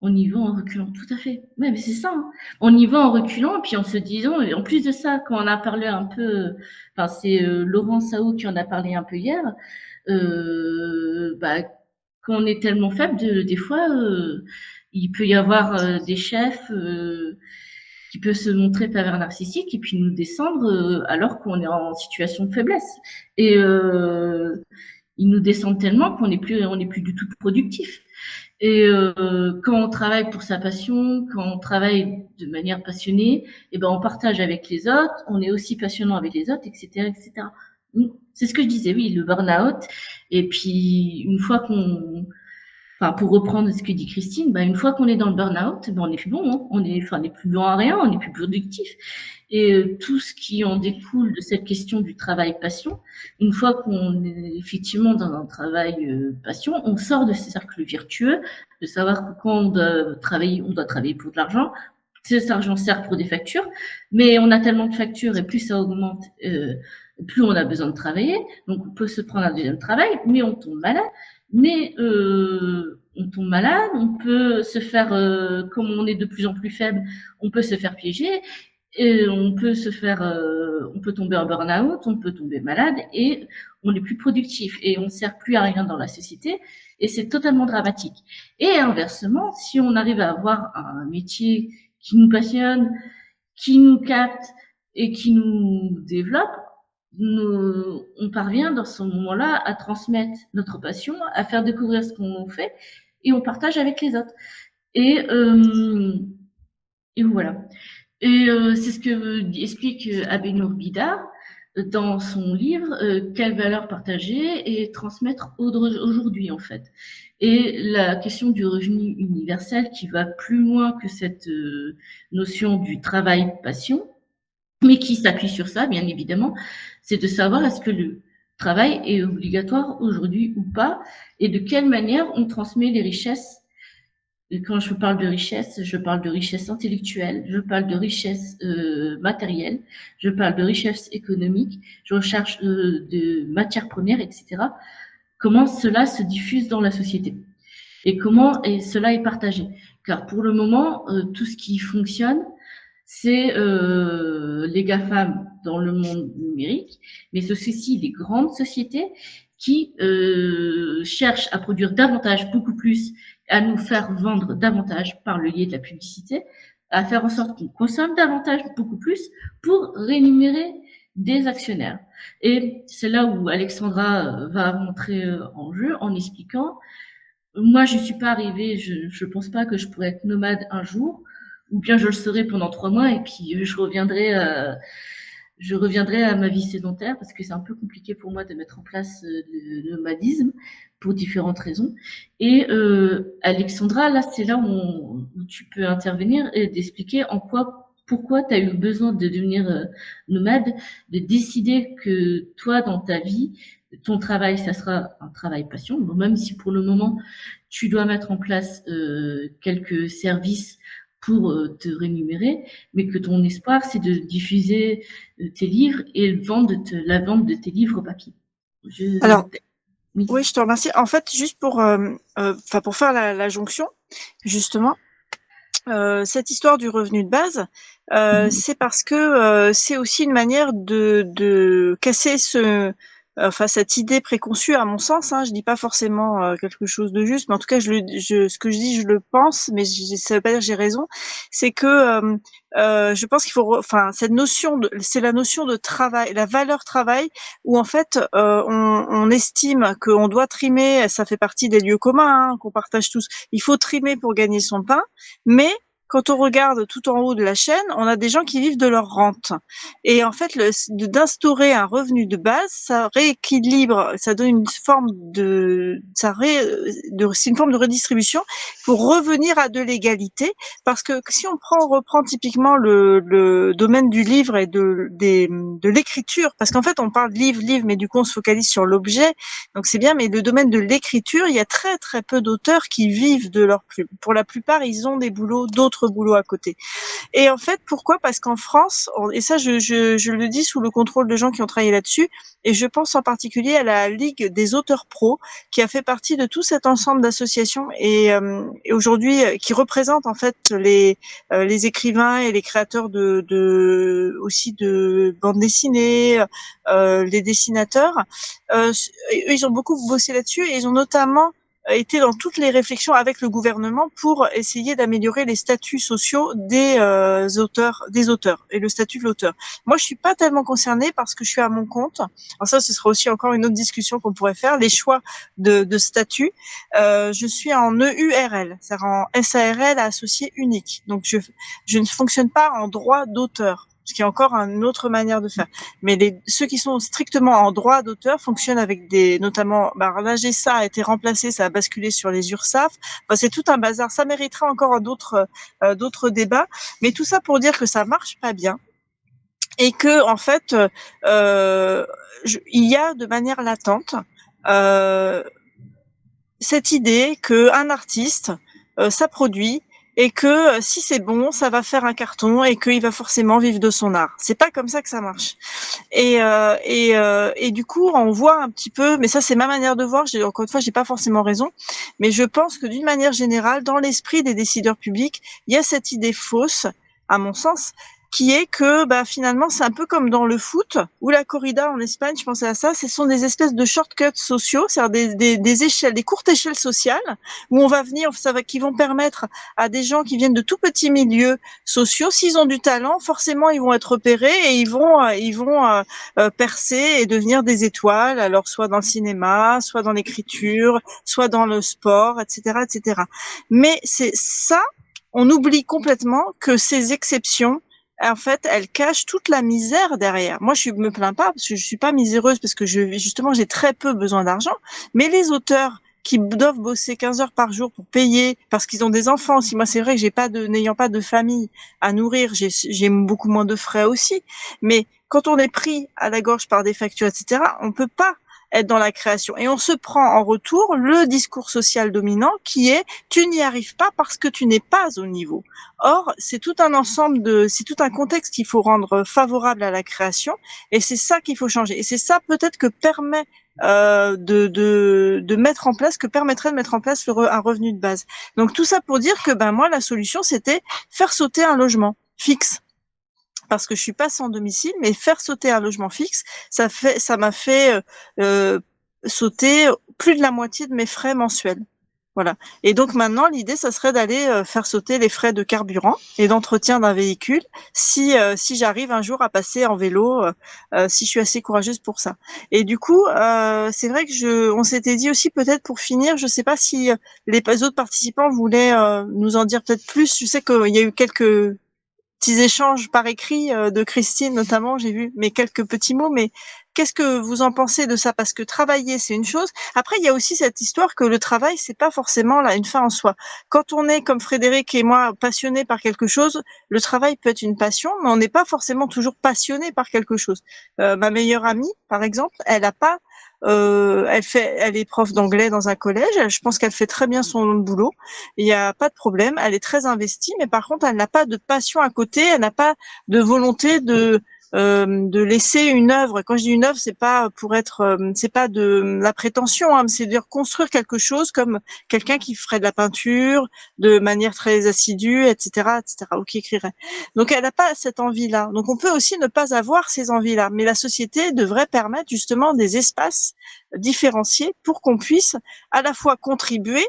on y va en reculant, tout à fait. Ouais, mais c'est ça. Hein. On y va en reculant, puis en se disant, et en plus de ça, quand on a parlé un peu, c'est Laurent Sao qui en a parlé un peu hier, quand on est tellement faible, des fois, il peut y avoir des chefs qui peuvent se montrer pervers narcissiques et puis nous descendre alors qu'on est en situation de faiblesse. Et ils nous descendent tellement qu'on n'est plus du tout productif. Et quand on travaille pour sa passion, quand on travaille de manière passionnée, on partage avec les autres, on est aussi passionnant avec les autres, etc., etc. C'est ce que je disais, oui, le burn-out. Et puis une fois qu'on enfin, pour reprendre ce que dit Christine, une fois qu'on est dans le burn-out, on n'est plus bon, hein. On n'est plus bon à rien, on n'est plus productif. Et tout ce qui en découle de cette question du travail passion, une fois qu'on est effectivement dans un travail passion, on sort de ces cercles virtueux, de savoir que quand on doit travailler pour de l'argent. Cet argent sert pour des factures, mais on a tellement de factures et plus ça augmente, plus on a besoin de travailler. Donc on peut se prendre un deuxième travail, mais on tombe malade. Mais on peut se faire, comme on est de plus en plus faible, on peut se faire piéger, et on peut tomber en burn-out, on peut tomber malade et on n'est plus productif et on ne sert plus à rien dans la société et c'est totalement dramatique. Et inversement, si on arrive à avoir un métier qui nous passionne, qui nous capte et qui nous développe, on parvient dans ce moment-là à transmettre notre passion, à faire découvrir ce qu'on fait et on partage avec les autres. Et voilà. Et c'est ce que explique Abenour Bidar dans son livre Quelle valeur partager et transmettre aujourd'hui en fait. Et la question du revenu universel qui va plus loin que cette notion du travail-passion, mais qui s'appuie sur ça, bien évidemment, c'est de savoir est-ce que le travail est obligatoire aujourd'hui ou pas, et de quelle manière on transmet les richesses. Et quand je parle de richesse intellectuelle, je parle de richesse matérielle, je parle de richesse économique, je recherche de matières premières, etc. Comment cela se diffuse dans la société et comment cela est partagé. Car pour le moment, tout ce qui fonctionne, c'est les GAFAM dans le monde numérique, mais c'est aussi les grandes sociétés qui cherchent à produire davantage, beaucoup plus, à nous faire vendre davantage par le biais de la publicité, à faire en sorte qu'on consomme davantage, beaucoup plus, pour rémunérer des actionnaires. Et c'est là où Alexandra va rentrer en jeu en expliquant, moi je ne suis pas arrivée, je ne pense pas que je pourrais être nomade un jour, ou bien je le serai pendant 3 mois et puis je reviendrai à ma vie sédentaire parce que c'est un peu compliqué pour moi de mettre en place le nomadisme pour différentes raisons. Et Alexandra, là, c'est là où tu peux intervenir et d'expliquer pourquoi tu as eu besoin de devenir nomade, de décider que toi, dans ta vie, ton travail, ça sera un travail passion. Bon, même si pour le moment, tu dois mettre en place quelques services pour te rémunérer, mais que ton espoir, c'est de diffuser tes livres et la vente de tes livres papier. Alors, oui, je te remercie. En fait, juste pour faire la jonction, justement, cette histoire du revenu de base, c'est parce que c'est aussi une manière de casser cette idée préconçue, à mon sens, hein. Je dis pas forcément quelque chose de juste, mais en tout cas, ce que je dis, je le pense, mais ça veut pas dire que j'ai raison. C'est que je pense qu'il faut, cette notion c'est la notion de travail, la valeur travail, où en fait, on estime qu'on doit trimer, ça fait partie des lieux communs, hein, qu'on partage tous. Il faut trimer pour gagner son pain, mais quand on regarde tout en haut de la chaîne, on a des gens qui vivent de leur rente. Et en fait, d'instaurer un revenu de base, ça rééquilibre, ça donne une forme c'est une forme de redistribution pour revenir à de l'égalité. Parce que si on reprend typiquement le domaine du livre et de l'écriture, parce qu'en fait, on parle livre, mais du coup, on se focalise sur l'objet. Donc c'est bien, mais le domaine de l'écriture, il y a très très peu d'auteurs qui vivent de leur plume. Pour la plupart, ils ont d'autres boulots à côté. Et en fait, pourquoi? Parce qu'en France, et ça je le dis sous le contrôle de gens qui ont travaillé là-dessus, et je pense en particulier à la Ligue des auteurs pros, qui a fait partie de tout cet ensemble d'associations et aujourd'hui qui représente en fait les écrivains et les créateurs aussi de bandes dessinées, les dessinateurs. Eux, ils ont beaucoup bossé là-dessus et ils ont notamment été dans toutes les réflexions avec le gouvernement pour essayer d'améliorer les statuts sociaux des auteurs et le statut de l'auteur. Moi, je suis pas tellement concernée parce que je suis à mon compte. Alors ça, ce sera aussi encore une autre discussion qu'on pourrait faire, les choix de statut. Je suis en EURL, c'est-à-dire en SARL à associé unique. Donc, je ne fonctionne pas en droit d'auteur. ce qui est encore une autre manière de faire. Mais ceux qui sont strictement en droit d'auteur fonctionnent avec notamment, l'AGSA a été remplacé, ça a basculé sur les URSSAF. C'est tout un bazar. Ça méritera encore d'autres débats. Mais tout ça pour dire que ça marche pas bien. Et que en fait, il y a de manière latente cette idée qu'un artiste, ça produit et que si c'est bon, ça va faire un carton et qu'il va forcément vivre de son art. C'est pas comme ça que ça marche. Et du coup, on voit un petit peu, mais ça c'est ma manière de voir. Encore une fois, j'ai pas forcément raison, mais je pense que d'une manière générale, dans l'esprit des décideurs publics, il y a cette idée fausse, à mon sens, qui est que finalement c'est un peu comme dans le foot ou la corrida en Espagne, je pensais à ça, ce sont des espèces de shortcuts sociaux, c'est-à-dire des échelles, des courtes échelles sociales où on va venir, qui vont permettre à des gens qui viennent de tout petits milieux sociaux, s'ils ont du talent, forcément ils vont être repérés et ils vont percer et devenir des étoiles, alors soit dans le cinéma, soit dans l'écriture, soit dans le sport, etc., etc. Mais c'est ça, on oublie complètement que ces exceptions, en fait, elles cachent toute la misère derrière. Moi, je me plains pas parce que je suis pas miséreuse parce que justement, j'ai très peu besoin d'argent. Mais les auteurs qui doivent bosser 15 heures par jour pour payer parce qu'ils ont des enfants aussi. Moi, c'est vrai que n'ayant pas de famille à nourrir, j'ai beaucoup moins de frais aussi. Mais quand on est pris à la gorge par des factures, etc., on peut pas être dans la création. Et on se prend en retour le discours social dominant qui est tu n'y arrives pas parce que tu n'es pas au niveau. Or, c'est tout un contexte qu'il faut rendre favorable à la création et c'est ça qu'il faut changer. Et c'est ça peut-être que permet de mettre en place, que permettrait de mettre en place un revenu de base. Donc tout ça pour dire que moi la solution c'était faire sauter un logement fixe. Parce que je suis pas sans domicile, mais faire sauter un logement fixe, ça m'a fait sauter plus de la moitié de mes frais mensuels. Voilà. Et donc maintenant, l'idée, ça serait d'aller faire sauter les frais de carburant et d'entretien d'un véhicule si j'arrive un jour à passer en vélo, si je suis assez courageuse pour ça. Et du coup, c'est vrai que on s'était dit aussi peut-être pour finir, je sais pas si les autres participants voulaient nous en dire peut-être plus. Je sais qu'il y a eu quelques petits échanges par écrit de Christine notamment, j'ai vu, mais quelques petits mots, mais qu'est-ce que vous en pensez de ça? Parce que travailler, c'est une chose. Après, il y a aussi cette histoire que le travail, c'est pas forcément une fin en soi. Quand on est, comme Frédéric et moi, passionné par quelque chose, le travail peut être une passion, mais on n'est pas forcément toujours passionné par quelque chose. Ma meilleure amie, par exemple, elle a pas elle est prof d'anglais dans un collège. Je pense qu'elle fait très bien son boulot. Il n'y a pas de problème. Elle est très investie, mais par contre, elle n'a pas de passion à côté. Elle n'a pas de volonté de laisser une œuvre. Quand je dis une œuvre, c'est pas pour être, c'est pas de la prétention, hein, c'est de dire construire quelque chose comme quelqu'un qui ferait de la peinture de manière très assidue, etc., etc., ou qui écrirait. Donc, elle n'a pas cette envie-là. Donc, on peut aussi ne pas avoir ces envies-là, mais la société devrait permettre justement des espaces différenciés pour qu'on puisse à la fois contribuer,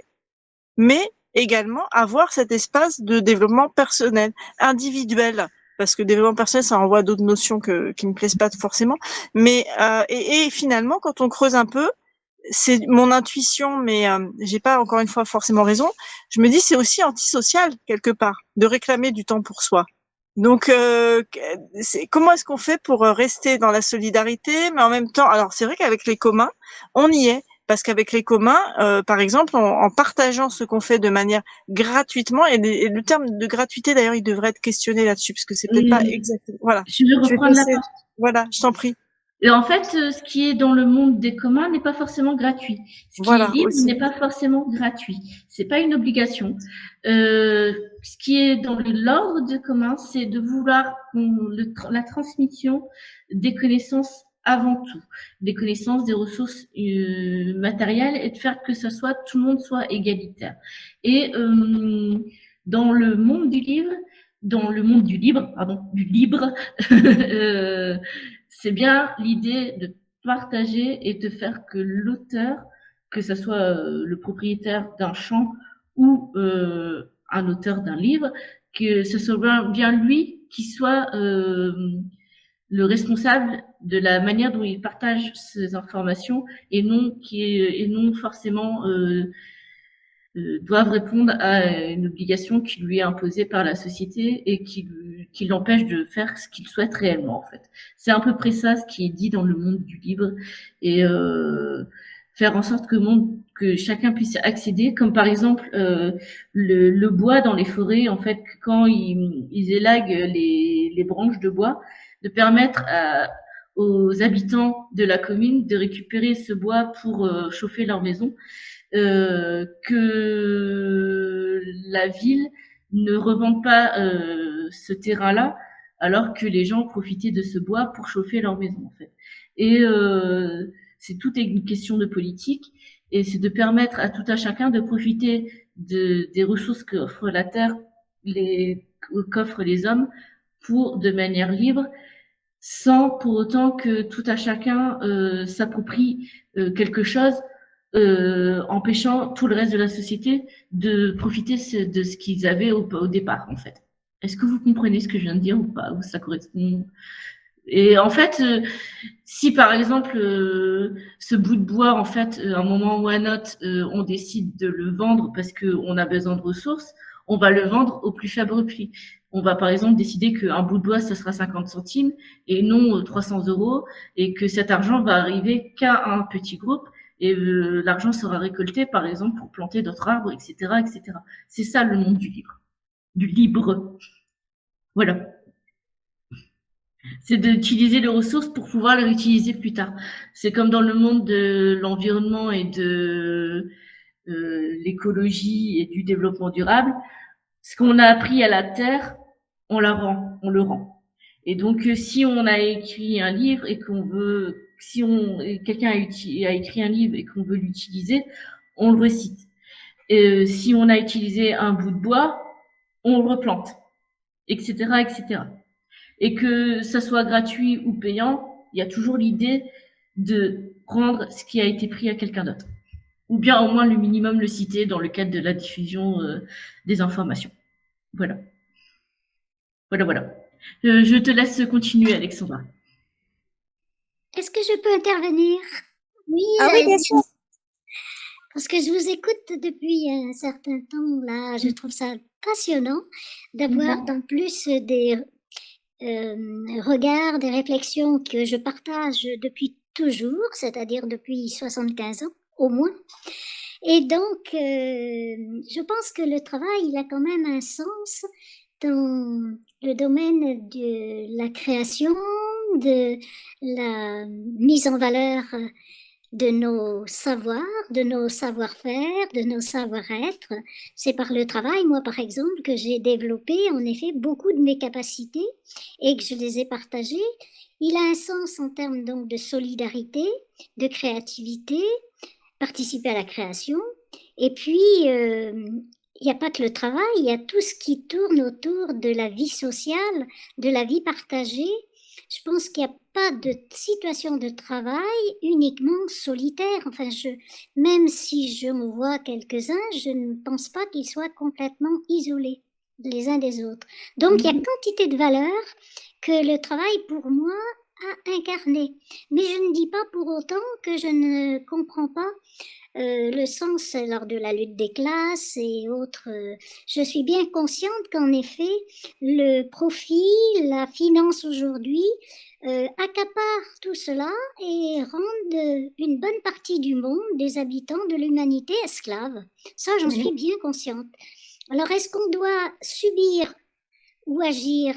mais également avoir cet espace de développement personnel, individuel, parce que développement personnel, ça renvoie à d'autres notions qui me plaisent pas forcément. Mais et finalement, quand on creuse un peu, c'est mon intuition, mais j'ai pas encore une fois forcément raison. Je me dis c'est aussi antisocial quelque part de réclamer du temps pour soi. Donc, comment est-ce qu'on fait pour rester dans la solidarité, mais en même temps, alors c'est vrai qu'avec les communs, on y est, parce qu'avec les communs, par exemple, en partageant ce qu'on fait de manière gratuitement, et le terme de gratuité d'ailleurs, il devrait être questionné là-dessus, parce que c'est peut-être pas exactement. Voilà. Je vais Je vais reprendre la passer. parole. Voilà, je t'en prie. Et en fait, ce qui est dans le monde des communs n'est pas forcément gratuit. Ce qui est Voilà libre aussi. n'est pas forcément gratuit. C'est pas une obligation. Ce qui est dans l'ordre des communs, c'est de vouloir la transmission des connaissances avant tout, des connaissances, des ressources matérielles, et de faire que ça soit tout le monde soit égalitaire. Et dans le monde du livre, du libre, c'est bien l'idée de partager et de faire que l'auteur, que ce soit le propriétaire d'un champ ou un auteur d'un livre, que ce soit bien lui qui soit le responsable de la manière dont il partage ces informations et non forcément doivent répondre à une obligation qui lui est imposée par la société et qui l'empêche de faire ce qu'il souhaite réellement, en fait. C'est à peu près ça ce qui est dit dans le monde du libre et faire en sorte que chacun puisse accéder, comme par exemple le bois dans les forêts, en fait, quand ils élaguent les branches de bois, de permettre aux habitants de la commune de récupérer ce bois pour chauffer leur maison, que la ville ne revende pas ce terrain-là, alors que les gens profitaient de ce bois pour chauffer leur maison, en fait. Et c'est toute une question de politique, et c'est de permettre à tout à chacun de profiter des ressources qu'offre la terre, qu'offrent les hommes, pour de manière libre, sans pour autant que tout à chacun s'approprie quelque chose, empêchant tout le reste de la société de profiter de ce qu'ils avaient au départ, en fait. Est-ce que vous comprenez ce que je viens de dire ou pas, ou ça correspond? Et en fait, si par exemple ce bout de bois, en fait, à un moment ou à un autre, on décide de le vendre parce qu'on a besoin de ressources, on va le vendre au plus faible prix. On va par exemple décider qu'un bout de bois, ce sera 50 centimes et non 300 euros, et que cet argent va arriver qu'à un petit groupe, et l'argent sera récolté par exemple pour planter d'autres arbres, etc., etc. C'est ça le monde du libre. Du libre. Voilà. C'est d'utiliser les ressources pour pouvoir les réutiliser plus tard. C'est comme dans le monde de l'environnement et de l'écologie et du développement durable. Ce qu'on a appris à la terre, on le rend. Et donc, si on a écrit un livre et qu'on veut, si quelqu'un a écrit un livre et qu'on veut l'utiliser, on le recite. Et si on a utilisé un bout de bois, on le replante, etc., etc. Et que ça soit gratuit ou payant, il y a toujours l'idée de rendre ce qui a été pris à quelqu'un d'autre. Ou bien au moins le minimum le citer dans le cadre de la diffusion des informations. Voilà. Voilà, voilà. Je te laisse continuer, Alexandra. Est-ce que je peux intervenir? Oui, oui, bien sûr. Parce que je vous écoute depuis un certain temps, là, je trouve ça passionnant d'avoir en plus des regards, des réflexions que je partage depuis toujours, c'est-à-dire depuis 75 ans au moins. Et donc, je pense que le travail, il a quand même un sens dans le domaine de la création, de la mise en valeur de nos savoirs, de nos savoir-faire, de nos savoir-être. C'est par le travail, moi par exemple, que j'ai développé en effet beaucoup de mes capacités et que je les ai partagées. Il a un sens en termes donc de solidarité, de créativité, participer à la création. Et puis, il n'y a pas que le travail, il y a tout ce qui tourne autour de la vie sociale, de la vie partagée. Je pense qu'il n'y a pas de situation de travail uniquement solitaire. Enfin, même si je me vois quelques-uns, je ne pense pas qu'ils soient complètement isolés les uns des autres. Donc, il y a quantité de valeurs que le travail, pour moi, a incarné. Mais je ne dis pas pour autant que je ne comprends pas le sens lors de la lutte des classes et autres. Je suis bien consciente qu'en effet, le profit, la finance aujourd'hui accapare tout cela et rendent une bonne partie du monde, des habitants de l'humanité, esclaves. Ça, j'en suis bien consciente. Alors, est-ce qu'on doit subir ou agir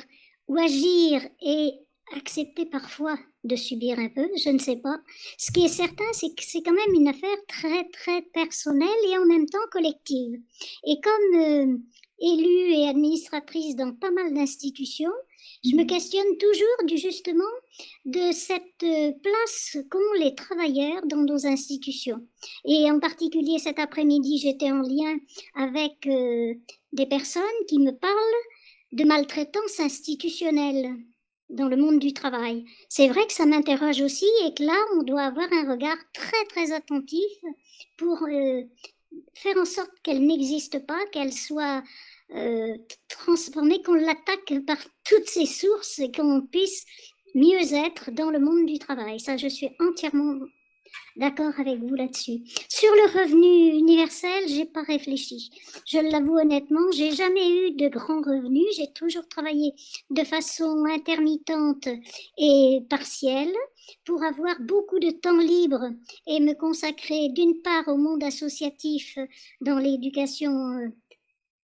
et accepter parfois de subir un peu, je ne sais pas. Ce qui est certain, c'est que c'est quand même une affaire très, très personnelle et en même temps collective. Et comme élue et administratrice dans pas mal d'institutions, je me questionne toujours justement de cette place qu'ont les travailleurs dans nos institutions. Et en particulier cet après-midi, j'étais en lien avec des personnes qui me parlent de maltraitance institutionnelle dans le monde du travail. C'est vrai que ça m'interroge aussi et que là, on doit avoir un regard très, très attentif pour faire en sorte qu'elle n'existe pas, qu'elle soit transformée, qu'on l'attaque par toutes ses sources et qu'on puisse mieux être dans le monde du travail. Ça, je suis entièrement d'accord avec vous là-dessus. Sur le revenu universel, j'ai pas réfléchi. Je l'avoue honnêtement, j'ai jamais eu de grands revenus. J'ai toujours travaillé de façon intermittente et partielle pour avoir beaucoup de temps libre et me consacrer d'une part au monde associatif dans l'éducation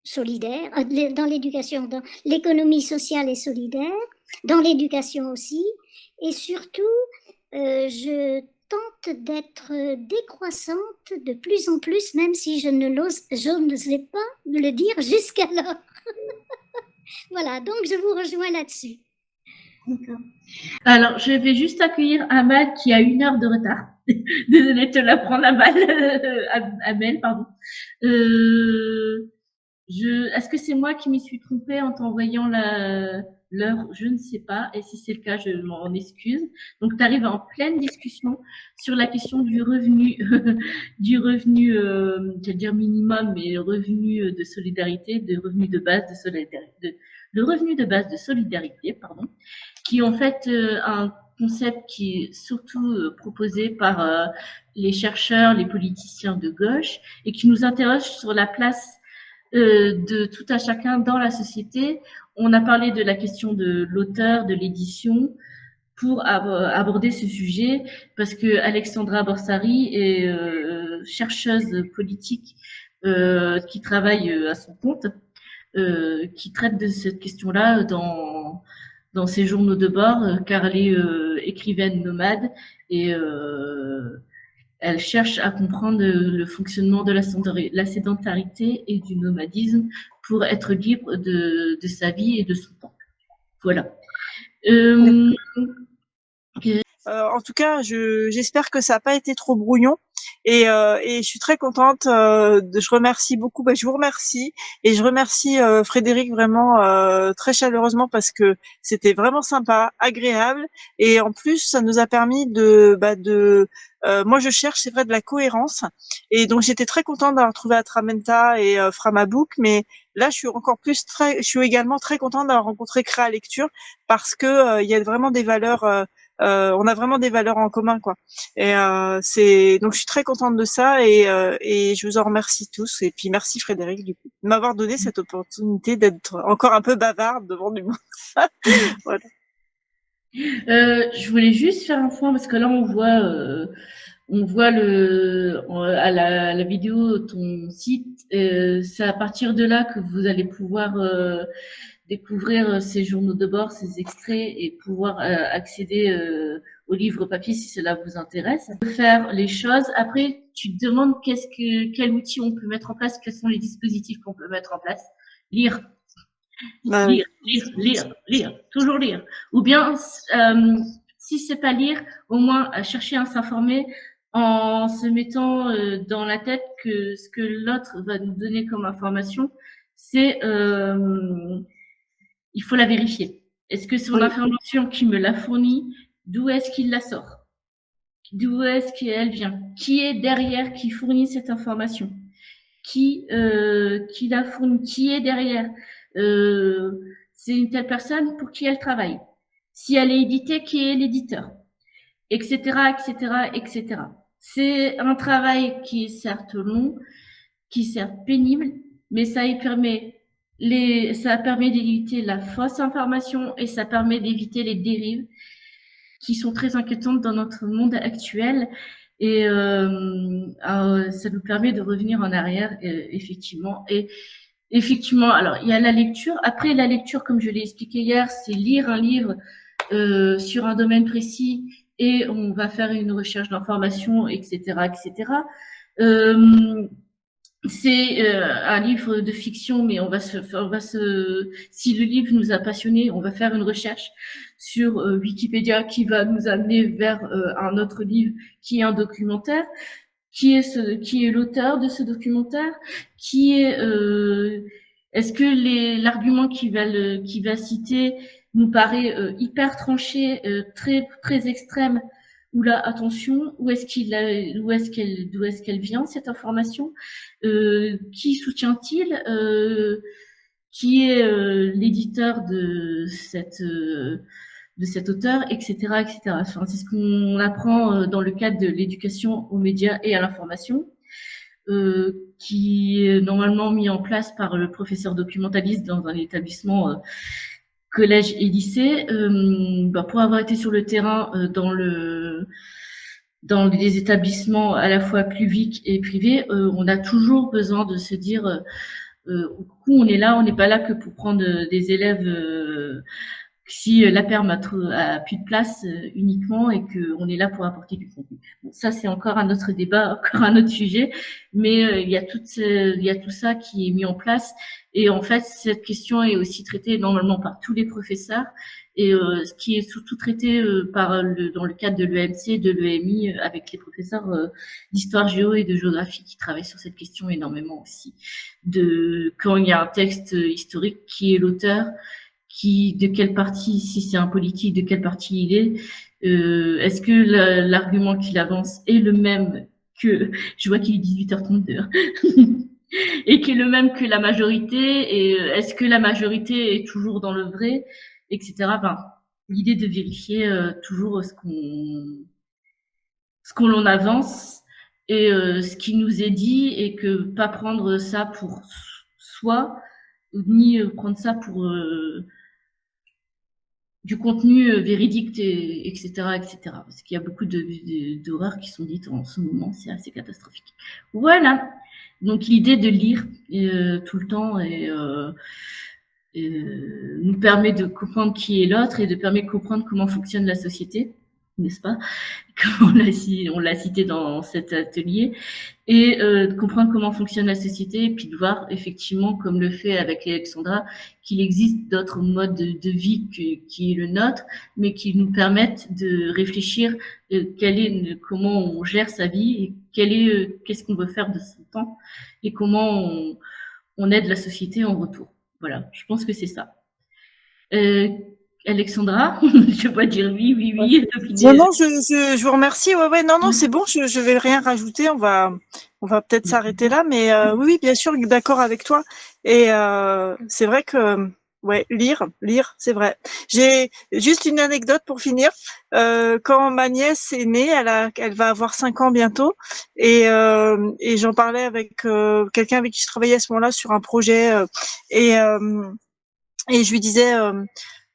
solidaire, dans l'éducation, dans l'économie sociale et solidaire, dans l'éducation aussi, et surtout, je tente d'être décroissante de plus en plus, même si je n'osais pas le dire jusqu'alors. Voilà, donc je vous rejoins là-dessus. D'accord. Alors, je vais juste accueillir Amal qui a 1 heure de retard. Désolée de te la prendre, Amal. Amel, pardon. Est-ce que c'est moi qui m'y suis trompée en t'envoyant l'heure? Je ne sais pas. Et si c'est le cas, je m'en excuse. Donc, tu arrives en pleine discussion sur la question du revenu, j'allais dire minimum, mais revenu de solidarité, de revenu de base de solidarité, le revenu de base de solidarité, pardon, qui est en fait un concept qui est surtout proposé par les chercheurs, les politiciens de gauche, et qui nous interroge sur la place de tout à chacun dans la société. On a parlé de la question de l'auteur, de l'édition, pour aborder ce sujet, parce que Alexandra Borsari est chercheuse politique qui travaille à son compte, qui traite de cette question-là dans ses journaux de bord, car elle est écrivaine nomade et elle cherche à comprendre le fonctionnement de la sédentarité et du nomadisme pour être libre de sa vie et de son temps. Voilà. En tout cas, j'espère que ça n'a pas été trop brouillon. Et je suis très contente. Je remercie beaucoup. Je vous remercie et je remercie Frédéric vraiment très chaleureusement parce que c'était vraiment sympa, agréable et en plus ça nous a permis moi je cherche c'est vrai de la cohérence et donc j'étais très contente d'avoir trouvé Atramenta et Framabook, mais là je suis également très contente d'avoir rencontré Créa Lecture parce que il y a vraiment des valeurs. On a vraiment des valeurs en commun, quoi. Et donc je suis très contente de ça et je vous en remercie tous. Et puis merci Frédéric du coup de m'avoir donné cette opportunité d'être encore un peu bavarde devant du monde. Voilà. Je voulais juste faire un point parce que là on voit à la vidéo ton site. C'est à partir de là que vous allez pouvoir découvrir ces journaux de bord, ces extraits et pouvoir accéder aux livres papier si cela vous intéresse. Faire les choses. Après, tu te demandes quel outil on peut mettre en place, quels sont les dispositifs qu'on peut mettre en place. Lire. Lire, toujours lire. Ou bien, si c'est pas lire, au moins chercher à s'informer en se mettant dans la tête que ce que l'autre va nous donner comme information, c'est il faut la vérifier. Est-ce que son information qui me l'a fournie, d'où est-ce qu'il la sort? D'où est-ce qu'elle vient? Qui est derrière qui fournit cette information? Qui la fournit? Qui est derrière? C'est une telle personne pour qui elle travaille. Si elle est éditée, qui est l'éditeur? Etc., etc., etc. C'est un travail qui est certes long, qui est certes pénible, mais ça permet d'éviter la fausse information et ça permet d'éviter les dérives qui sont très inquiétantes dans notre monde actuel. Et ça nous permet de revenir en arrière, effectivement. Et effectivement, alors il y a la lecture. Après la lecture, comme je l'ai expliqué hier, c'est lire un livre sur un domaine précis et on va faire une recherche d'information, etc., etc. C'est un livre de fiction, mais si le livre nous a passionné, on va faire une recherche sur Wikipédia qui va nous amener vers un autre livre qui est un documentaire. Qui est l'auteur de ce documentaire? Est-ce que l'argument qu'il va citer nous paraît hyper tranché, très très extrême? Ou là, attention, d'où est-ce qu'elle vient cette information? Qui soutient-il? Qui est l'éditeur de de cet auteur, etc., etc. Enfin, c'est ce qu'on apprend dans le cadre de l'éducation aux médias et à l'information, qui est normalement mis en place par le professeur documentaliste dans un établissement collège et lycée. Pour avoir été sur le terrain dans les établissements à la fois publics et privés, on a toujours besoin de se dire au coup on est là, on n'est pas là que pour prendre des élèves si la perm a plus de place uniquement et qu'on est là pour apporter du contenu. Bon, ça, c'est encore un autre débat, encore un autre sujet, mais il y a tout ça qui est mis en place. Et en fait, cette question est aussi traitée normalement par tous les professeurs et ce qui est surtout traité dans le cadre de l'EMC, de l'EMI, avec les professeurs d'histoire géo et de géographie qui travaillent sur cette question énormément aussi. Quand il y a un texte historique, qui est l'auteur, de quelle partie, si c'est un politique, de quelle partie il est, est-ce que l'argument qu'il avance est le même que, je vois qu'il est 18h32, et qui est le même que la majorité, et est-ce que la majorité est toujours dans le vrai, etc. L'idée de vérifier toujours ce qu'on l'on avance et ce qui nous est dit, et que pas prendre ça pour soi, ni prendre ça pour du contenu véridique, etc., etc. Parce qu'il y a beaucoup d'horreurs qui sont dites en ce moment, c'est assez catastrophique. Voilà. Donc l'idée de lire tout le temps nous permet de comprendre qui est l'autre et de permettre de comprendre comment fonctionne la société, n'est-ce pas? Comme on l'a cité dans cet atelier, et de comprendre comment fonctionne la société, et puis de voir effectivement, comme le fait avec Alexandra, qu'il existe d'autres modes de vie qui est le nôtre, mais qui nous permettent de réfléchir comment on gère sa vie, et qu'est-ce qu'on veut faire de son temps, et comment on aide la société en retour. Voilà, je pense que c'est ça. Alexandra, je vais pas dire oui. Non, je vous remercie. Ouais, non, c'est bon, je vais rien rajouter. On va peut-être s'arrêter là, mais oui, bien sûr, d'accord avec toi. Et c'est vrai que lire, c'est vrai. J'ai juste une anecdote pour finir. Quand ma nièce est née, elle va avoir 5 ans bientôt, et j'en parlais avec quelqu'un avec qui je travaillais à ce moment-là sur un projet, et je lui disais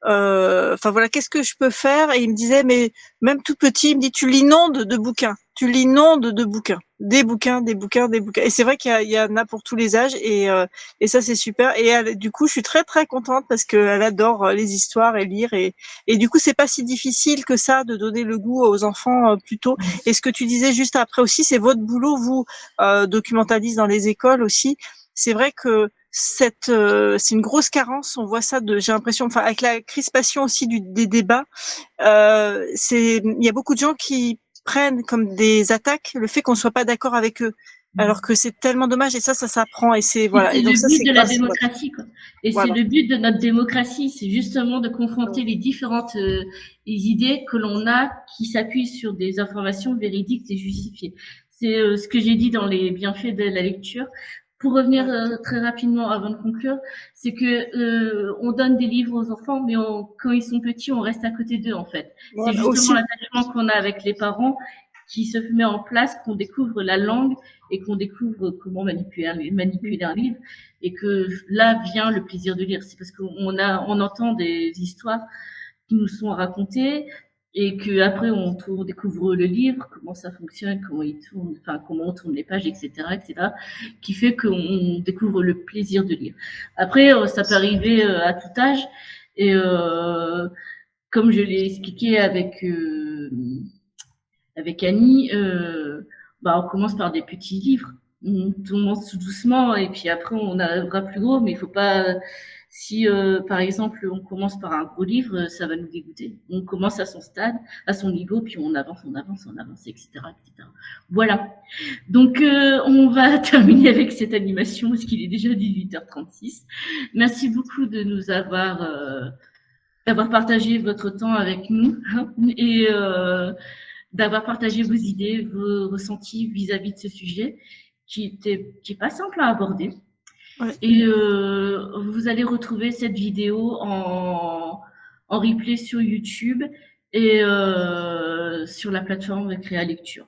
voilà, qu'est-ce que je peux faire? Et il me disait, mais même tout petit, il me dit, tu l'inondes de bouquins, des bouquins. Et c'est vrai qu'il y en a pour tous les âges, et ça c'est super. Et du coup, je suis très très contente parce qu'elle adore les histoires et lire, et du coup, c'est pas si difficile que ça de donner le goût aux enfants plus tôt. Et ce que tu disais juste après aussi, c'est votre boulot, vous documentaliste dans les écoles aussi. C'est vrai que c'est une grosse carence. On voit ça j'ai l'impression, avec la crispation aussi des débats, il y a beaucoup de gens qui prennent comme des attaques le fait qu'on soit pas d'accord avec eux, alors que c'est tellement dommage, et ça s'apprend, et c'est voilà. C'est et donc le ça, but c'est de la démocratie, quoi. Et voilà. c'est le but de notre démocratie, c'est justement de confronter les différentes les idées que l'on a, qui s'appuient sur des informations véridiques et justifiées. C'est ce que j'ai dit dans les bienfaits de la lecture. Pour revenir très rapidement avant de conclure, c'est que on donne des livres aux enfants, mais quand ils sont petits, on reste à côté d'eux, en fait. Voilà, c'est justement l'attachement qu'on a avec les parents qui se met en place, qu'on découvre la langue et qu'on découvre comment manipuler un livre, et que là vient le plaisir de lire. C'est parce qu'on entend des histoires qui nous sont racontées, et que après on découvre le livre, comment ça fonctionne, comment il tourne, comment on tourne les pages, etc., qui fait qu'on découvre le plaisir de lire. Après, ça peut arriver à tout âge, et comme je l'ai expliqué avec Annie, on commence par des petits livres. On commence tout doucement, et puis après on arrivera plus gros, mais il faut pas. Si par exemple on commence par un gros livre, ça va nous dégoûter. On commence à son stade, à son niveau, puis on avance, etc., etc. Voilà. Donc on va terminer avec cette animation parce qu'il est déjà 18h36. Merci beaucoup de nous d'avoir partagé votre temps avec nous, et d'avoir partagé vos idées, vos ressentis vis-à-vis de ce sujet qui est pas simple à aborder. Ouais. Et vous allez retrouver cette vidéo en replay sur YouTube et sur la plateforme Créa Lecture.